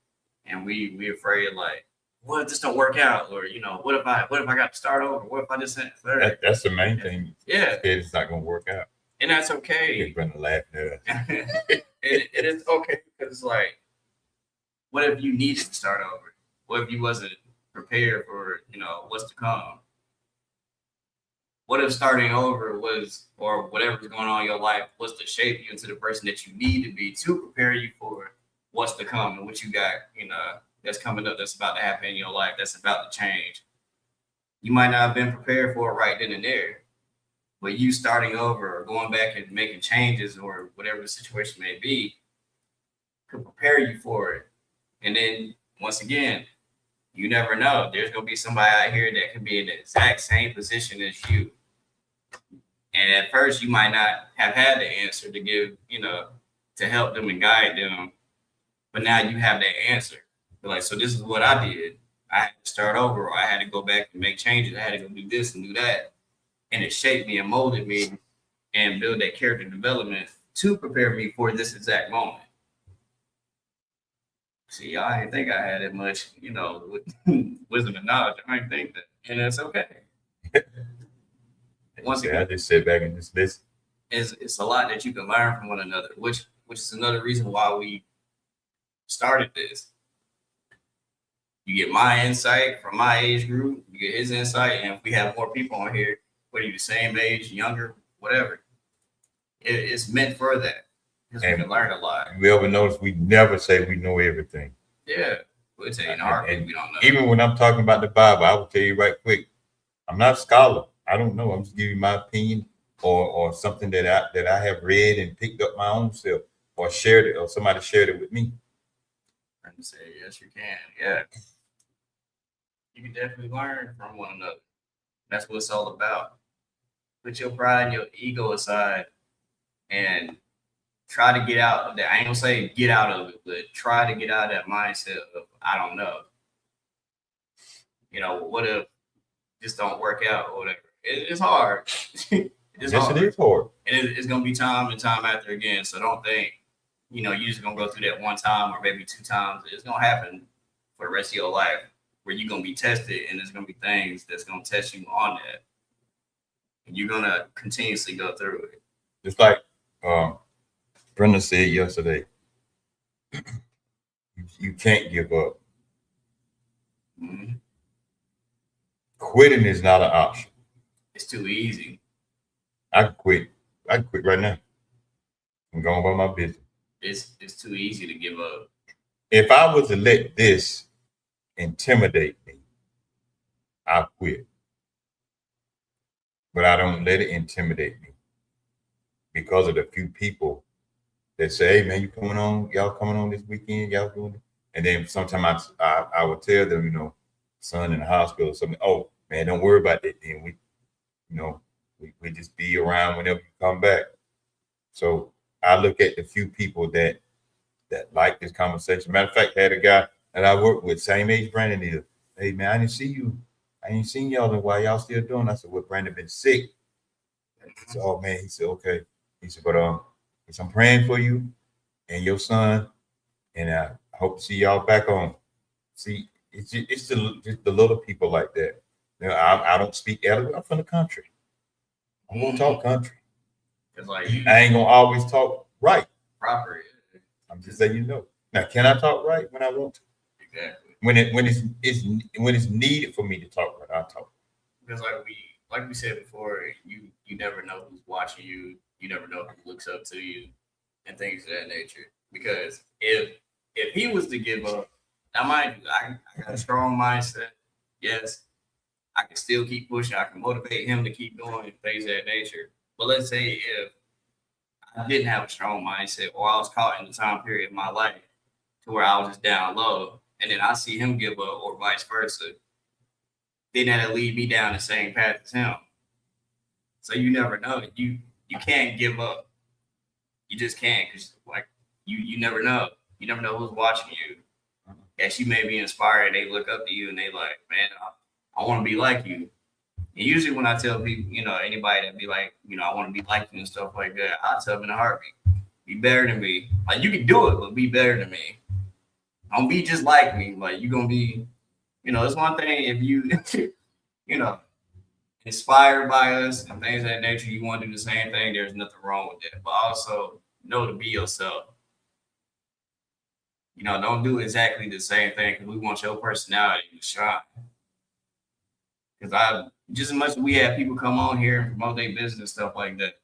[SPEAKER 1] and we afraid like, what if this don't work out? Or, what if I got to start over? What if I just sent third?
[SPEAKER 2] That's the main thing.
[SPEAKER 1] Yeah.
[SPEAKER 2] It's not going to work out.
[SPEAKER 1] And that's okay.
[SPEAKER 2] You're going to laugh at us.
[SPEAKER 1] It is okay, because it's like, what if you needed to start over? What if you wasn't prepared for, what's to come? What if starting over was, or whatever's going on in your life, was to shape you into the person that you need to be to prepare you for what's to come and what you got, that's coming up, that's about to happen in your life, that's about to change. You might not have been prepared for it right then and there, but you starting over or going back and making changes or whatever the situation may be could prepare you for it. And then once again, you never know. There's going to be somebody out here that can be in the exact same position as you. And at first, you might not have had the answer to give, to help them and guide them. But now you have that answer. But like, so this is what I did. I had to start over, or I had to go back and make changes. I had to go do this and do that. And it shaped me and molded me and build that character development to prepare me for this exact moment. See, I didn't think I had that much, wisdom and knowledge. I didn't think that. And that's okay. Once again,
[SPEAKER 2] I just sit back and just listen.
[SPEAKER 1] It's a lot that you can learn from one another, which is another reason why we started this. You get my insight from my age group, you get his insight, and if we have more people on here, whether you're the same age, younger, whatever, it's meant for that. Because we can learn a lot.
[SPEAKER 2] We ever notice we never say we know everything.
[SPEAKER 1] Yeah. We'll tell you in our we don't know.
[SPEAKER 2] Even when I'm talking about the Bible, I will tell you right quick, I'm not a scholar. I don't know. I'm just giving you my opinion or something that I have read and picked up my own self, or shared it, or somebody shared it with me.
[SPEAKER 1] And say, yes, you can. Yeah, you can definitely learn from one another. That's what it's all about. Put your pride and your ego aside and try to get out of that. I ain't gonna say get out of it, but try to get out of that mindset of I don't know. What if this don't work out or whatever? It's hard. It's
[SPEAKER 2] Yes,
[SPEAKER 1] hard.
[SPEAKER 2] it is hard.
[SPEAKER 1] And it's gonna be time and time after again. So don't think, you're just gonna go through that one time or maybe two times. It's gonna happen for the rest of your life where you're gonna be tested and there's gonna be things that's gonna test you on that. And you're gonna continuously go through it.
[SPEAKER 2] Just like Brenda said yesterday, you can't give up.
[SPEAKER 1] Mm-hmm.
[SPEAKER 2] Quitting is not an option.
[SPEAKER 1] It's too easy.
[SPEAKER 2] I can quit. I can quit right now. I'm going about my business.
[SPEAKER 1] It's too easy to give up.
[SPEAKER 2] If I was to let this intimidate me, I'll quit. But I don't let it intimidate me because of the few people that say, "Hey man, y'all coming on this weekend, y'all doing it." And then sometimes I would tell them, son in the hospital or something, "Oh man, don't worry about that. Then we just be around whenever you come back." So I look at the few people that like this conversation. Matter of fact, I had a guy that I work with, same age Brandon is. "Hey man, I didn't see you. I ain't seen y'all in a while. Y'all still doing?" I said, "Well, Brandon been sick." He said, "Oh man," he said, "Okay." He said, "But I'm praying for you and your son, and I hope to see y'all back on." See, it's just the little people like that. I don't speak eloquent. I'm from the country. I'm gonna talk country.
[SPEAKER 1] It's like
[SPEAKER 2] I ain't gonna always talk right.
[SPEAKER 1] proper.
[SPEAKER 2] I'm just letting you know. Now, can I talk right when I want to?
[SPEAKER 1] Exactly.
[SPEAKER 2] When it's needed for me to talk right, I'll talk.
[SPEAKER 1] Because like we said before, you never know who's watching you. You never know who looks up to you, and things of that nature. Because if he was to give up, I got a strong mindset. Yes, I can still keep pushing. I can motivate him to keep going, things of that nature. But let's say if I didn't have a strong mindset, or I was caught in the time period of my life to where I was just down low, and then I see him give up, or vice versa, then that'll lead me down the same path as him. So you never know. You can't give up. You just can't, because you never know. You never know who's watching you. Yes, you may be inspired. They look up to you and they like, man, I want to be like you. And usually when I tell people, anybody that be like, I want to be like you and stuff like that, I tell them in a heartbeat, be better than me. Like, you can do it, but be better than me. Don't be just like me. Like, you're going to be, it's one thing if you, inspired by us and things of that nature, you want to do the same thing, there's nothing wrong with that. But also know to be yourself. Don't do exactly the same thing, because we want your personality to shine. Because just as much as we have people come on here and promote their business, stuff like that,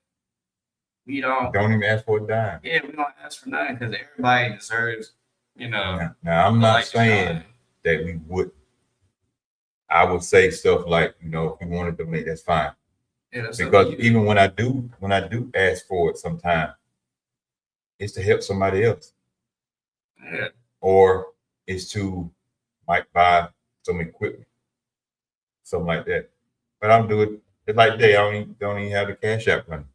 [SPEAKER 1] we don't
[SPEAKER 2] even ask for a dime.
[SPEAKER 1] Yeah, we don't ask for nothing, because everybody deserves,
[SPEAKER 2] Now I'm not saying that we would. I would say stuff like, if you wanted to make, that's fine.
[SPEAKER 1] Yeah, that's
[SPEAKER 2] because even when I do ask for it, sometimes it's to help somebody else.
[SPEAKER 1] Yeah.
[SPEAKER 2] Or it's to might buy some equipment, something like that. But I'm doing it like they don't even have the Cash App running.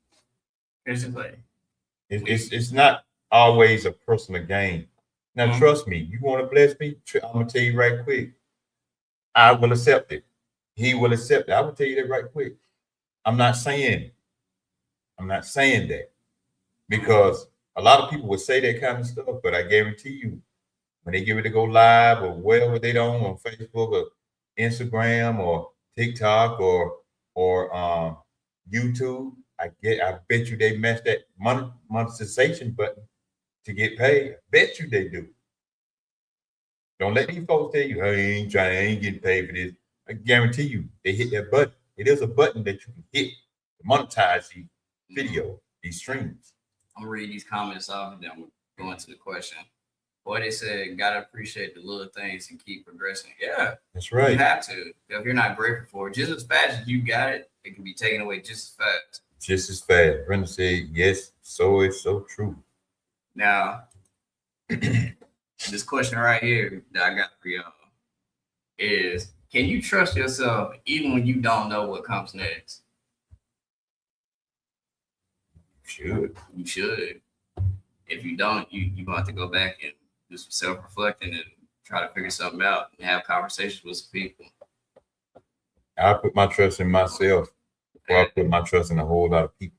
[SPEAKER 2] It's not always a personal gain. Now, trust me, you want to bless me, I'm gonna tell you right quick. I will accept it. He will accept it. I will tell you that right quick. I'm not saying that, because a lot of people would say that kind of stuff, but I guarantee you, when they get ready to go live or wherever they don't, on Facebook or Instagram or TikTok or YouTube, I bet you they mess that monetization button to get paid. I bet you they do. Don't let these folks tell you, "Hey, I ain't getting paid for this." I guarantee you, they hit that button. It is a button that you can hit to monetize these video, these streams.
[SPEAKER 1] I'm gonna read these comments off and then we'll go into the question. Boy, they said, gotta appreciate the little things and keep progressing. Yeah,
[SPEAKER 2] that's right.
[SPEAKER 1] You have to. If you're not grateful for it, just as fast as you got it, it can be taken away just as fast.
[SPEAKER 2] just as fast. Brenda said, yes, so it's so true.
[SPEAKER 1] Now, this question right here that I got for y'all is: can you trust yourself even when you don't know what comes next?
[SPEAKER 2] Should.
[SPEAKER 1] You should. If you don't, you're going to have to go back and do some self reflecting and try to figure something out and have conversations with some people.
[SPEAKER 2] I put my trust in myself before I put my trust in a whole lot of people.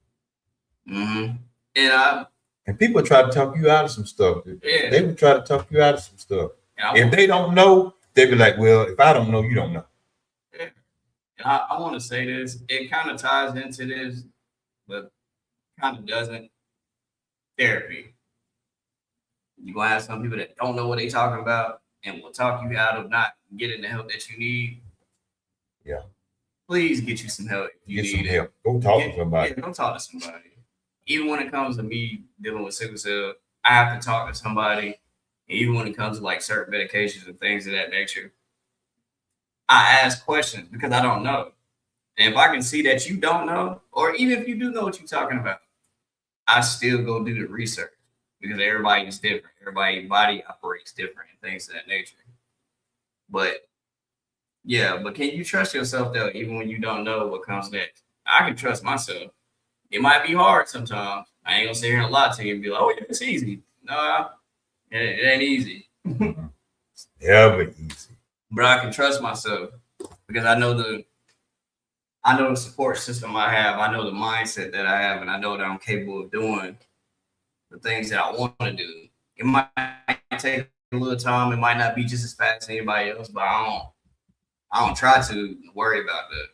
[SPEAKER 1] Mm-hmm. And
[SPEAKER 2] And people try to talk you out of some stuff.
[SPEAKER 1] yeah.
[SPEAKER 2] They would try to talk you out of some stuff.
[SPEAKER 1] And
[SPEAKER 2] If they don't know, they be like, well, if I don't know, you don't know.
[SPEAKER 1] Yeah. And I want to say this. It kind of ties into this, but kind of doesn't. Therapy. You're going to have some people that don't know what they're talking about and will talk you out of not getting the help that you need.
[SPEAKER 2] Yeah.
[SPEAKER 1] Please get you some help if you
[SPEAKER 2] Get some
[SPEAKER 1] need it.
[SPEAKER 2] help. Go talk to somebody.
[SPEAKER 1] Yeah, go talk to somebody. Even when it comes to me dealing with sickle cell, I have to talk to somebody. Even when it comes to like certain medications and things of that nature, I ask questions because I don't know. And if I can see that you don't know, or even if you do know what you're talking about, I still go do the research because everybody is different. Everybody's body operates different and things of that nature. But yeah, but can you trust yourself though, even when you don't know what comes next? I can trust myself. It might be hard sometimes. I ain't gonna sit here and lie to you and be like, "Oh yeah, it's easy." No, it ain't easy.
[SPEAKER 2] Never easy.
[SPEAKER 1] But I can trust myself because I know the support system I have. I know the mindset that I have, and I know that I'm capable of doing the things that I want to do. It might take a little time. It might not be just as fast as anybody else, but I don't try to worry about that.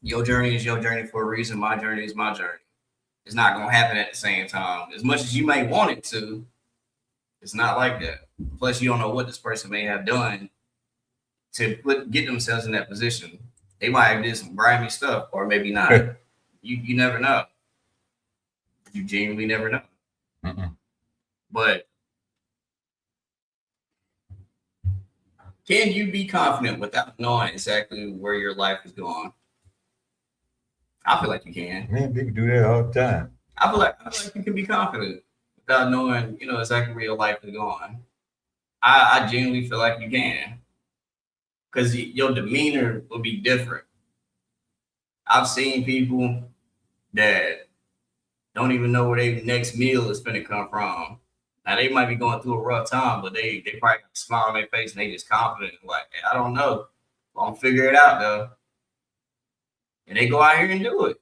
[SPEAKER 1] Your journey is your journey for a reason. My journey is my journey. It's not gonna happen at the same time. As much as you may want it to, it's not like that. Plus, you don't know what this person may have done to get themselves in that position. They might have did some grimy stuff, or maybe not. You never know. You genuinely never know.
[SPEAKER 2] Mm-mm.
[SPEAKER 1] But can you be confident without knowing exactly where your life is going? I feel like you can.
[SPEAKER 2] Man, people do that all the time.
[SPEAKER 1] I feel like you can be confident without knowing, exactly where your life is going. I genuinely feel like you can, because your demeanor will be different. I've seen people that don't even know where their next meal is going to come from. Now they might be going through a rough time, but they probably got a smile on their face and they just confident, like, hey, I don't know, I'll figure it out though. And they go out here and do it.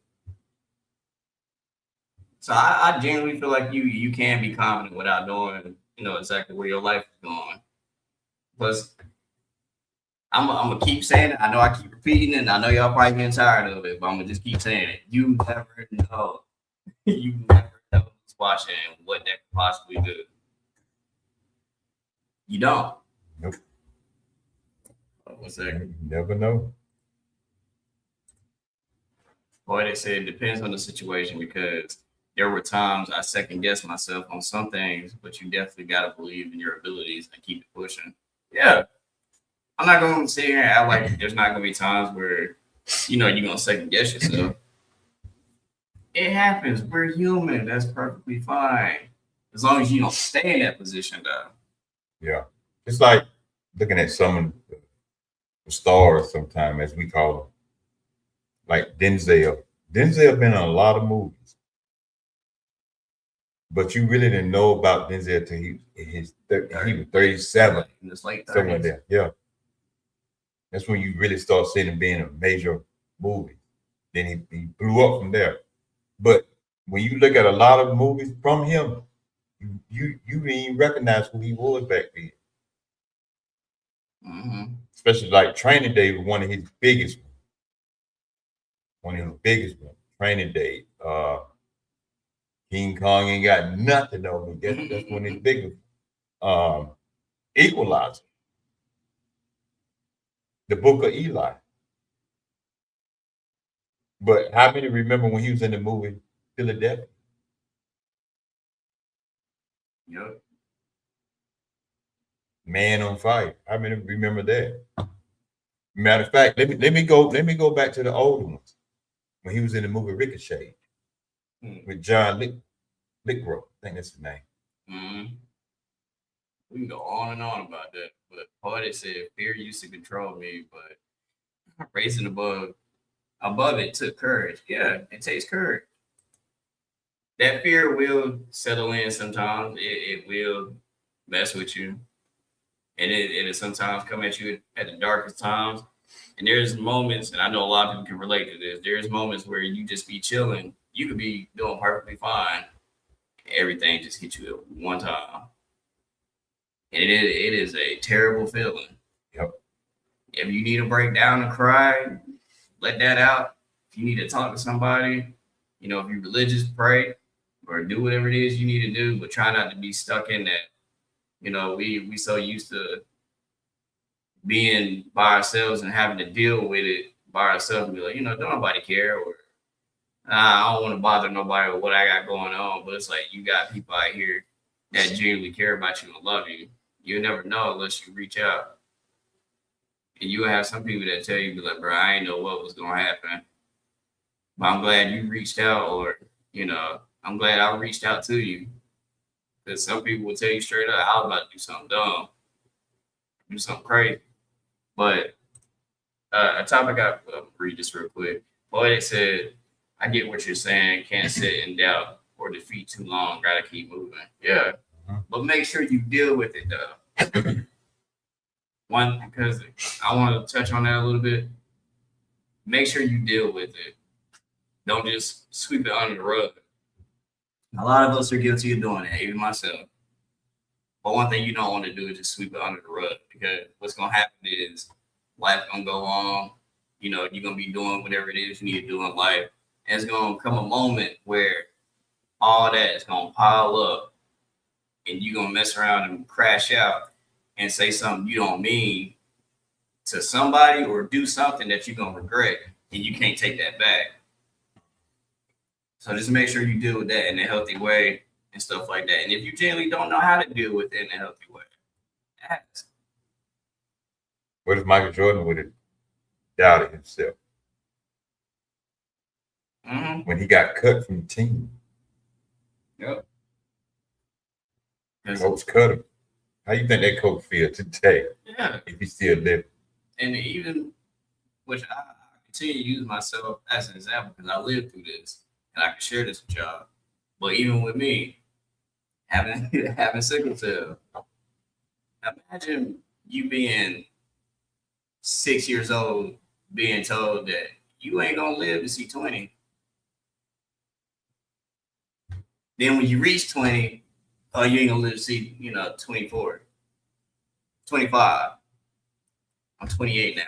[SPEAKER 1] So I genuinely feel like you can be confident without knowing, exactly where your life is going. Plus, I'm gonna keep saying it. I know I keep repeating it, and I know y'all probably getting tired of it, but I'm gonna just keep saying it. You never know. You never know who's watching and what that could possibly do. You don't.
[SPEAKER 2] Nope.
[SPEAKER 1] What's that?
[SPEAKER 2] You never know.
[SPEAKER 1] Boy, they said it depends on the situation, because there were times I second guessed myself on some things, but you definitely gotta believe in your abilities and keep it pushing. Yeah. I'm not gonna sit here and act like there's not gonna be times where you're gonna second guess yourself. It happens. We're human. That's perfectly fine. As long as you don't stay in that position though.
[SPEAKER 2] Yeah. It's like looking at some of the stars sometimes, as we call them. Like Denzel. Denzel been in a lot of movies. But you really didn't know about Denzel till he was 37.
[SPEAKER 1] In his late 30s.
[SPEAKER 2] Something like that. Yeah. That's when you really start seeing him being a major movie. Then he blew up from there. But when you look at a lot of movies from him, you didn't even recognize who he was back then.
[SPEAKER 1] Mm-hmm.
[SPEAKER 2] Especially like Training Day was one of his biggest ones. One of his biggest ones. Training Day. King Kong ain't got nothing on me. That's one of his biggest. Equalizer. The Book of Eli. But how many remember when he was in the movie Philadelphia?
[SPEAKER 1] Yep.
[SPEAKER 2] Man on Fire. How many remember that? Matter of fact, let me go back to the older ones. when he was in the movie Ricochet
[SPEAKER 1] Hmm.
[SPEAKER 2] with John Lithgow. I think that's his name.
[SPEAKER 1] Mm-hmm. We can go on and on about that, but Poetic said fear used to control me, but raising above it took courage. Yeah, it takes courage. That fear will settle in sometimes. It will mess with you, and it'll sometimes come at you at the darkest times. And there's moments, and I know a lot of people can relate to this. There's moments where you just be chilling. You could be doing perfectly fine. Everything just hit you at one time. And it is a terrible feeling.
[SPEAKER 2] Yep.
[SPEAKER 1] If you need to break down and cry, let that out. If you need to talk to somebody, if you're religious, pray or do whatever it is you need to do, but try not to be stuck in that. We so used to being by ourselves and having to deal with it by ourselves and be like, don't nobody care, or I don't want to bother nobody with what I got going on. But it's like you got people out here that genuinely care about you and love you. You'll never know unless you reach out. And you have some people that tell you, be like, bro, I ain't know what was gonna happen. But I'm glad you reached out, or I'm glad I reached out to you. Because some people will tell you straight up, I was about to do something dumb, do something crazy. But a topic I'll read this real quick. Poetic said, I get what you're saying. Can't sit in doubt or defeat too long. Gotta keep moving. Yeah. But make sure you deal with it though. One, because I want to touch on that a little bit. Make sure you deal with it. Don't just sweep it under the rug. A lot of us are guilty of doing that, even myself. But one thing you don't want to do is just sweep it under the rug, because what's gonna happen is life gonna go on. You're gonna be doing whatever it is you need to do in life. And it's gonna come a moment where all that is gonna pile up and you're gonna mess around and crash out and say something you don't mean to somebody, or do something that you're gonna regret and you can't take that back. So just make sure you deal with that in a healthy way and stuff like that. And if you generally don't know how to deal with it in a healthy way, ask.
[SPEAKER 2] What if Michael Jordan would have doubted himself when he got cut from the team?
[SPEAKER 1] Yep.
[SPEAKER 2] Coach cut him. How you think that coach feel today?
[SPEAKER 1] Yeah.
[SPEAKER 2] If he still living?
[SPEAKER 1] And even, which I continue to use myself as an example because I lived through this and I can share this with y'all. But even with me, having sickle cell, imagine you being 6 years old, being told that you ain't gonna live to see 20. Then when you reach 20, oh, you ain't gonna live to see, 24, 25. I'm 28 now.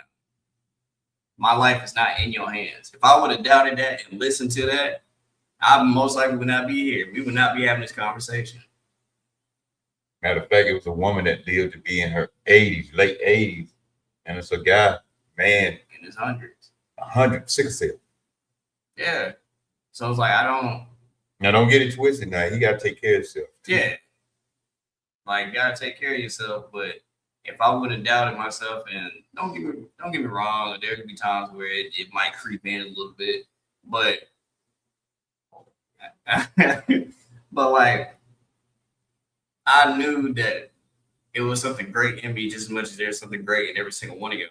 [SPEAKER 1] My life is not in your hands. If I would have doubted that and listened to that, I most likely would not be here. We would not be having this conversation.
[SPEAKER 2] Matter of fact, it was a woman that lived to be in her 80s, late 80s. And it's a guy, man,
[SPEAKER 1] in his hundreds.
[SPEAKER 2] 100, sickle cell.
[SPEAKER 1] Yeah. So it's like,
[SPEAKER 2] Now, don't get it twisted now. He got to take care of himself.
[SPEAKER 1] Yeah. Like, you got to take care of yourself. But if I would have doubted myself, and don't get me wrong, there could be times where it might creep in a little bit. But like, I knew that it was something great in me just as much as there's something great in every single one of you. If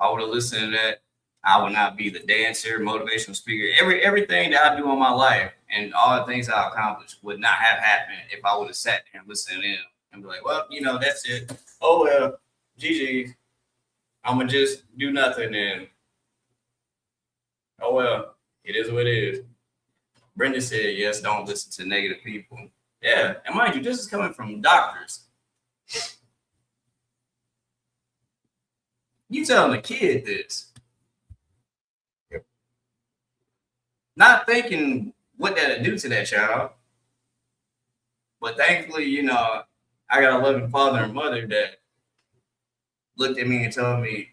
[SPEAKER 1] I would have listened to that, I would not be the dancer, motivational speaker. Everything that I do in my life and all the things I accomplished would not have happened if I would have sat there and listened to them and be like, well, that's it. Oh, well, GG. I'm going to just do nothing and, oh, well, it is what it is. Brenda said, yes, don't listen to negative people. Yeah, and mind you, this is coming from doctors. You telling a kid this.
[SPEAKER 2] Yep.
[SPEAKER 1] Not thinking what that'll do to that child. But thankfully, I got a loving father and mother that looked at me and told me,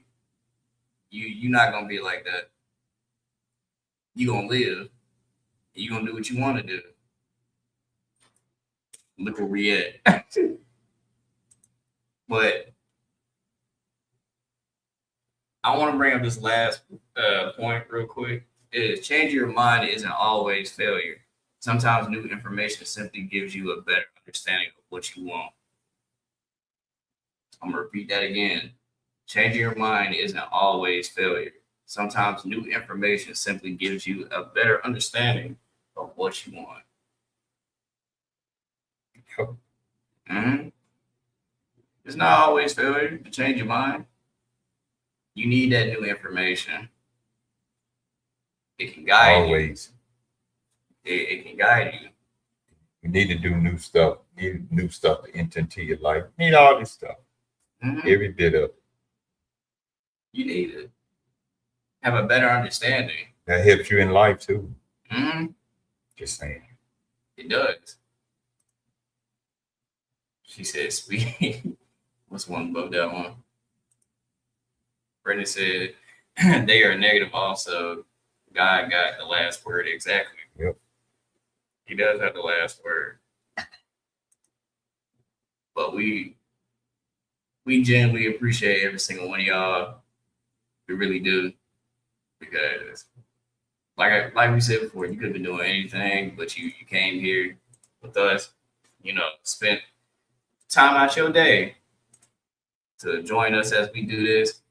[SPEAKER 1] you're not going to be like that. You're going to live. You're going to do what you want to do. Look where we at. But I want to bring up this last point real quick. Is changing your mind isn't always failure. Sometimes new information simply gives you a better understanding of what you want. I'm gonna repeat that again. Changing your mind isn't always failure. Sometimes new information simply gives you a better understanding of what you want. hmm It's not always failure to change your mind. You need that new information. It can guide
[SPEAKER 2] Always.
[SPEAKER 1] you. It can guide you.
[SPEAKER 2] You need to do new stuff. You need new stuff to enter into your life. You need all this stuff. Every bit of it.
[SPEAKER 1] You need to have a better understanding.
[SPEAKER 2] That helps you in life too. Just saying.
[SPEAKER 1] It does. She said, "Speak." What's one above that one? Brandon said, "They are negative." Also, God got the last word exactly.
[SPEAKER 2] Yep.
[SPEAKER 1] He does have the last word. But we genuinely appreciate every single one of y'all. We really do, because like we said before, you could have been doing anything, but you came here with us. Spent time out your day to join us as we do this,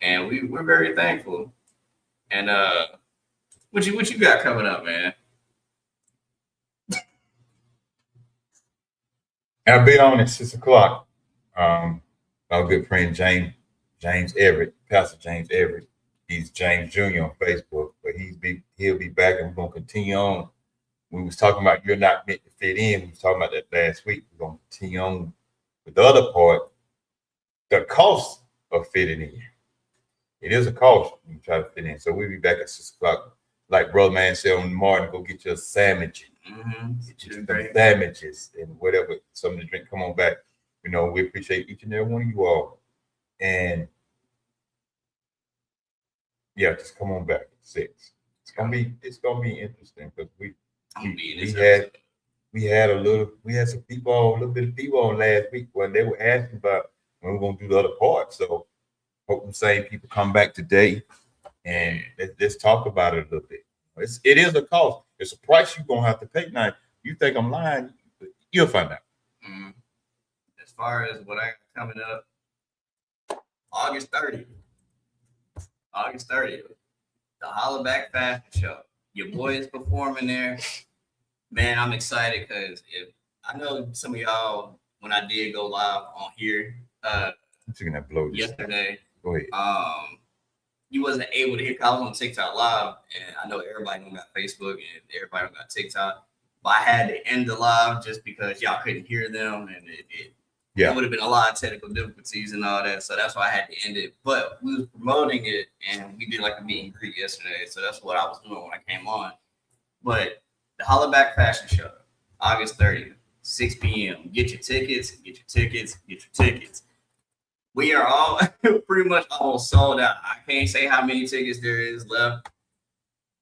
[SPEAKER 1] and we're very thankful. And what you got coming up, man?
[SPEAKER 2] I'll be on at 6:00. Our good friend James Everett, Pastor James Everett. He's James Jr. on Facebook, but he'll be back, and we're gonna continue on. We was talking about you're not meant to fit in. We was talking about that last week. We're gonna continue on with the other part, the cost of fitting in. It is a cost when you try to fit in. So we'll be back at 6:00. Like Brother Man said on Martin, go get your sandwich. Get you some sandwiches and whatever, something to drink. Come on back. We appreciate each and every one of you all. And yeah, just come on back at 6. It's gonna be interesting because we had some people, a little bit of people on last week when they were asking about when we're gonna do the other part. So hope the same people come back today and let's talk about it a little bit. It is a cost. It's a price you're gonna have to pay. Now, you think I'm lying? You'll find out.
[SPEAKER 1] As far as what I got coming up, August 30th, the Hollaback Fashion Show. Your boy is performing there. Man, I'm excited because I know some of y'all, when I did go live on here
[SPEAKER 2] I'm taking that blow
[SPEAKER 1] yesterday,
[SPEAKER 2] go ahead.
[SPEAKER 1] You wasn't able to hear. I was on TikTok live, and I know everybody don't got Facebook and everybody don't got TikTok, but I had to end the live just because y'all couldn't hear them, and it would have been a lot of technical difficulties and all that, so that's why I had to end it. But we was promoting it, and we did like a meet and greet yesterday, so that's what I was doing when I came on. But the Hollaback Fashion Show, August 30th, 6 p.m. Get your tickets. We are all pretty much almost sold out. I can't say how many tickets there is left.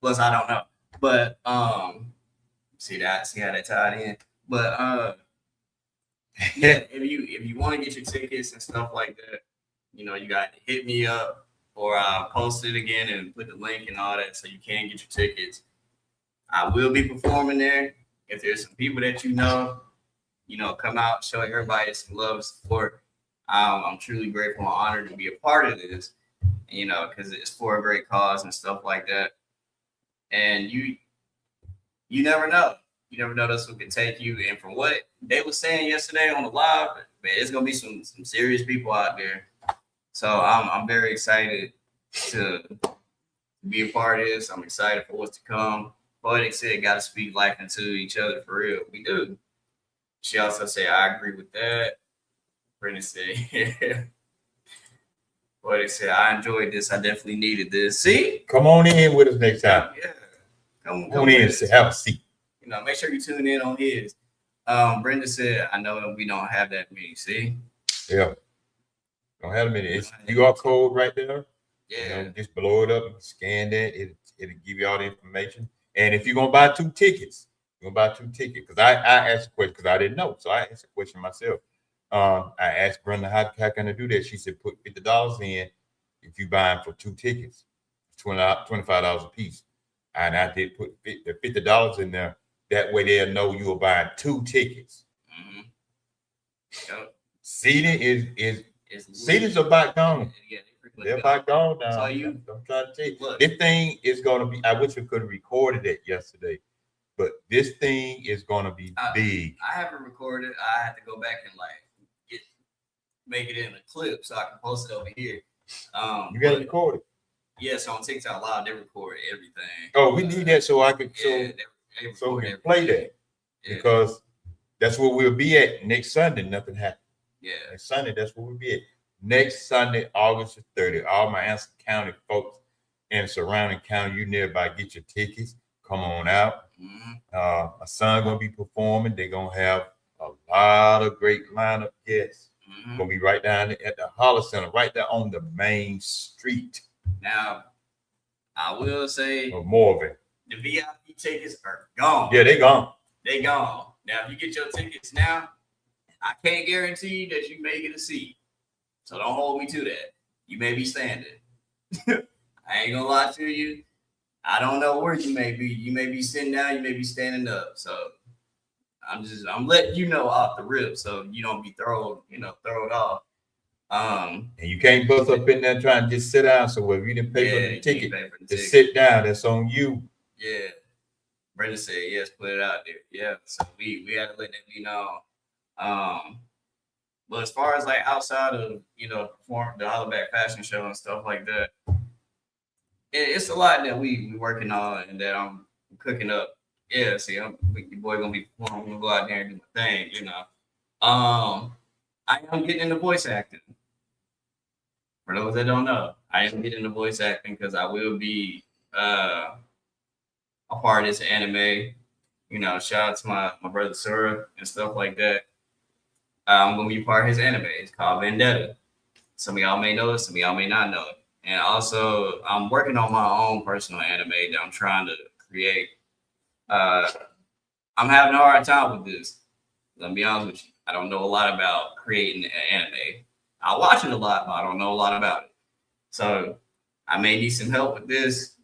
[SPEAKER 1] Plus, I don't know. But see how that tied in. But yeah, if you want to get your tickets and stuff like that, you got to hit me up, or I'll post it again and put the link and all that so you can get your tickets. I will be performing there. If there's some people that come out, show everybody some love and support. I'm truly grateful and honored to be a part of this, because it's for a great cause and stuff like that. And you never know. You never know this one can take you. And from what they were saying yesterday on the live, man, it's gonna be some serious people out there. So I'm very excited to be a part of this. I'm excited for what's to come. Poetic said, "Got to speak life into each other for real." We do. She also said, "I agree with that." Brendan said, Poetic said, "I enjoyed this. I definitely needed this." See?
[SPEAKER 2] Come on in with us next time.
[SPEAKER 1] Yeah. Come
[SPEAKER 2] in and have a seat.
[SPEAKER 1] Make sure you tune in on his. Brenda said, "I know we don't have that many." See?
[SPEAKER 2] Yeah. Don't have a many. It's QR code right there.
[SPEAKER 1] Yeah.
[SPEAKER 2] Just blow it up, scan that. It'll give you all the information. And if you're gonna buy 2 tickets, because I asked a question because I didn't know. So I asked a question myself. I asked Brenda, how can I do that? She said, put $50 in if you buy them for 2 tickets, $25 a piece. And I did put the $50 in there. That way they'll know you were buying 2 tickets.
[SPEAKER 1] Mm-hmm. Yep.
[SPEAKER 2] Seating is
[SPEAKER 1] It's
[SPEAKER 2] seating's about gone.
[SPEAKER 1] Yeah,
[SPEAKER 2] They're about gone now.
[SPEAKER 1] So
[SPEAKER 2] I'm trying to tell you,
[SPEAKER 1] look,
[SPEAKER 2] this thing is gonna be. I wish we could have recorded it yesterday, but this thing is gonna be big.
[SPEAKER 1] I haven't recorded. I had to go back and like make it in a clip so I can post it over here.
[SPEAKER 2] You gotta record it.
[SPEAKER 1] Yes, on TikTok Live they record everything.
[SPEAKER 2] Oh, we need that so I could
[SPEAKER 1] Yeah,
[SPEAKER 2] so we can play that because that's where we'll be at next Sunday. Nothing happened.
[SPEAKER 1] Yeah,
[SPEAKER 2] Next Sunday, that's where we'll be at. Next Sunday, August the 30th. All my Anson County folks and surrounding county, you nearby, get your tickets. Come on out.
[SPEAKER 1] Mm-hmm.
[SPEAKER 2] My son gonna be performing. They're gonna have a lot of great lineup guests.
[SPEAKER 1] Mm-hmm.
[SPEAKER 2] Gonna be right down at the Holler Center, right there on the main street.
[SPEAKER 1] Now, I will say
[SPEAKER 2] Of Morven.
[SPEAKER 1] the VIP tickets are gone.
[SPEAKER 2] Yeah, they gone.
[SPEAKER 1] They gone. Now, if you get your tickets now, I can't guarantee that you may get a seat. So don't hold me to that. You may be standing. I ain't gonna lie to you. I don't know where you may be. You may be sitting down, you may be standing up. So I'm letting you know off the rip so you don't be thrown off.
[SPEAKER 2] And you can't bust up in there trying to just sit down. So if you didn't pay for the ticket, just sit down. That's on you.
[SPEAKER 1] Yeah. Brenda said, yes, put it out there. Yeah. So we had to let that be known. But as far as like outside of, perform the Hollaback Fashion Show and stuff like that, it's a lot that we working on and that I'm cooking up. Yeah, see, your boy gonna be performing. I'm gonna go out there and do my thing, I am getting into voice acting. For those that don't know, I am getting into voice acting because I will be a part of this anime. Shout out to my brother Sura and stuff like that. I'm gonna be part of his anime. It's called Vendetta. Some of y'all may know it, some of y'all may not know it. And also, I'm working on my own personal anime that I'm trying to create. I'm having a hard time with this. Let me be honest with you. I don't know a lot about creating an anime. I watch it a lot, but I don't know a lot about it. So I may need some help with this.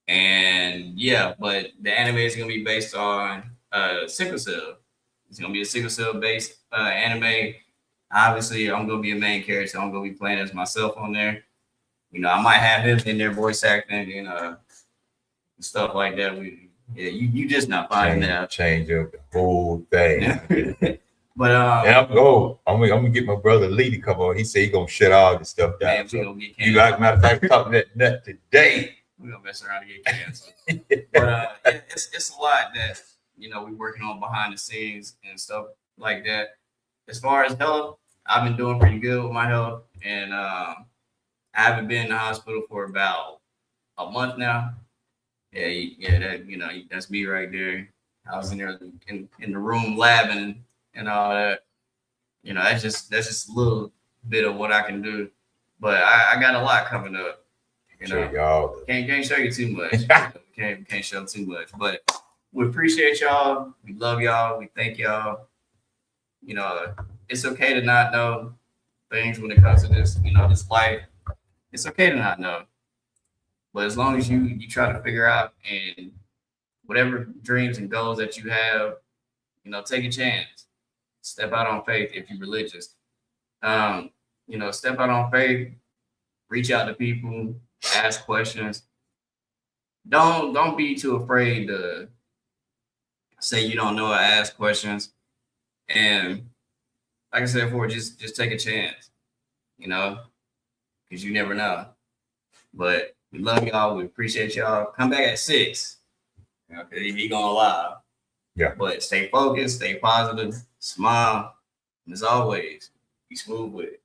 [SPEAKER 1] And yeah, but the anime is gonna be based on sickle cell. It's gonna be a sickle cell based anime. Obviously, I'm gonna be a main character. I'm gonna be playing as myself on there. I might have him in there voice acting and stuff like that. You just not finding that.
[SPEAKER 2] Change up the whole thing.
[SPEAKER 1] But
[SPEAKER 2] and I'm gonna get my brother Lee to come on. He said he gonna shut all this stuff down.
[SPEAKER 1] Man,
[SPEAKER 2] so
[SPEAKER 1] we gonna get
[SPEAKER 2] you like matter of fact talking that nut today.
[SPEAKER 1] We're gonna mess around and get canceled. But it's a lot that we're working on behind the scenes and stuff like that. As far as health, I've been doing pretty good with my health, and I haven't been in the hospital for about a month now. Yeah, that that's me right there. I was in there in the room labbing and all that. That's just a little bit of what I can do. But I got a lot coming up.
[SPEAKER 2] Y'all
[SPEAKER 1] can't show you too much. can't show too much. But we appreciate y'all. We love y'all. We thank y'all. It's okay to not know things when it comes to this, this life. It's okay to not know. But as long as you try to figure out and whatever dreams and goals that you have, take a chance. Step out on faith if you're religious. Step out on faith, reach out to people, ask questions. Don't be too afraid to say you don't know or ask questions. And like I said before, just take a chance, because you never know. But we love y'all. We appreciate y'all. Come back at 6. Okay, he going live.
[SPEAKER 2] Yeah.
[SPEAKER 1] But stay focused, stay positive, smile, and as always, be smooth with it.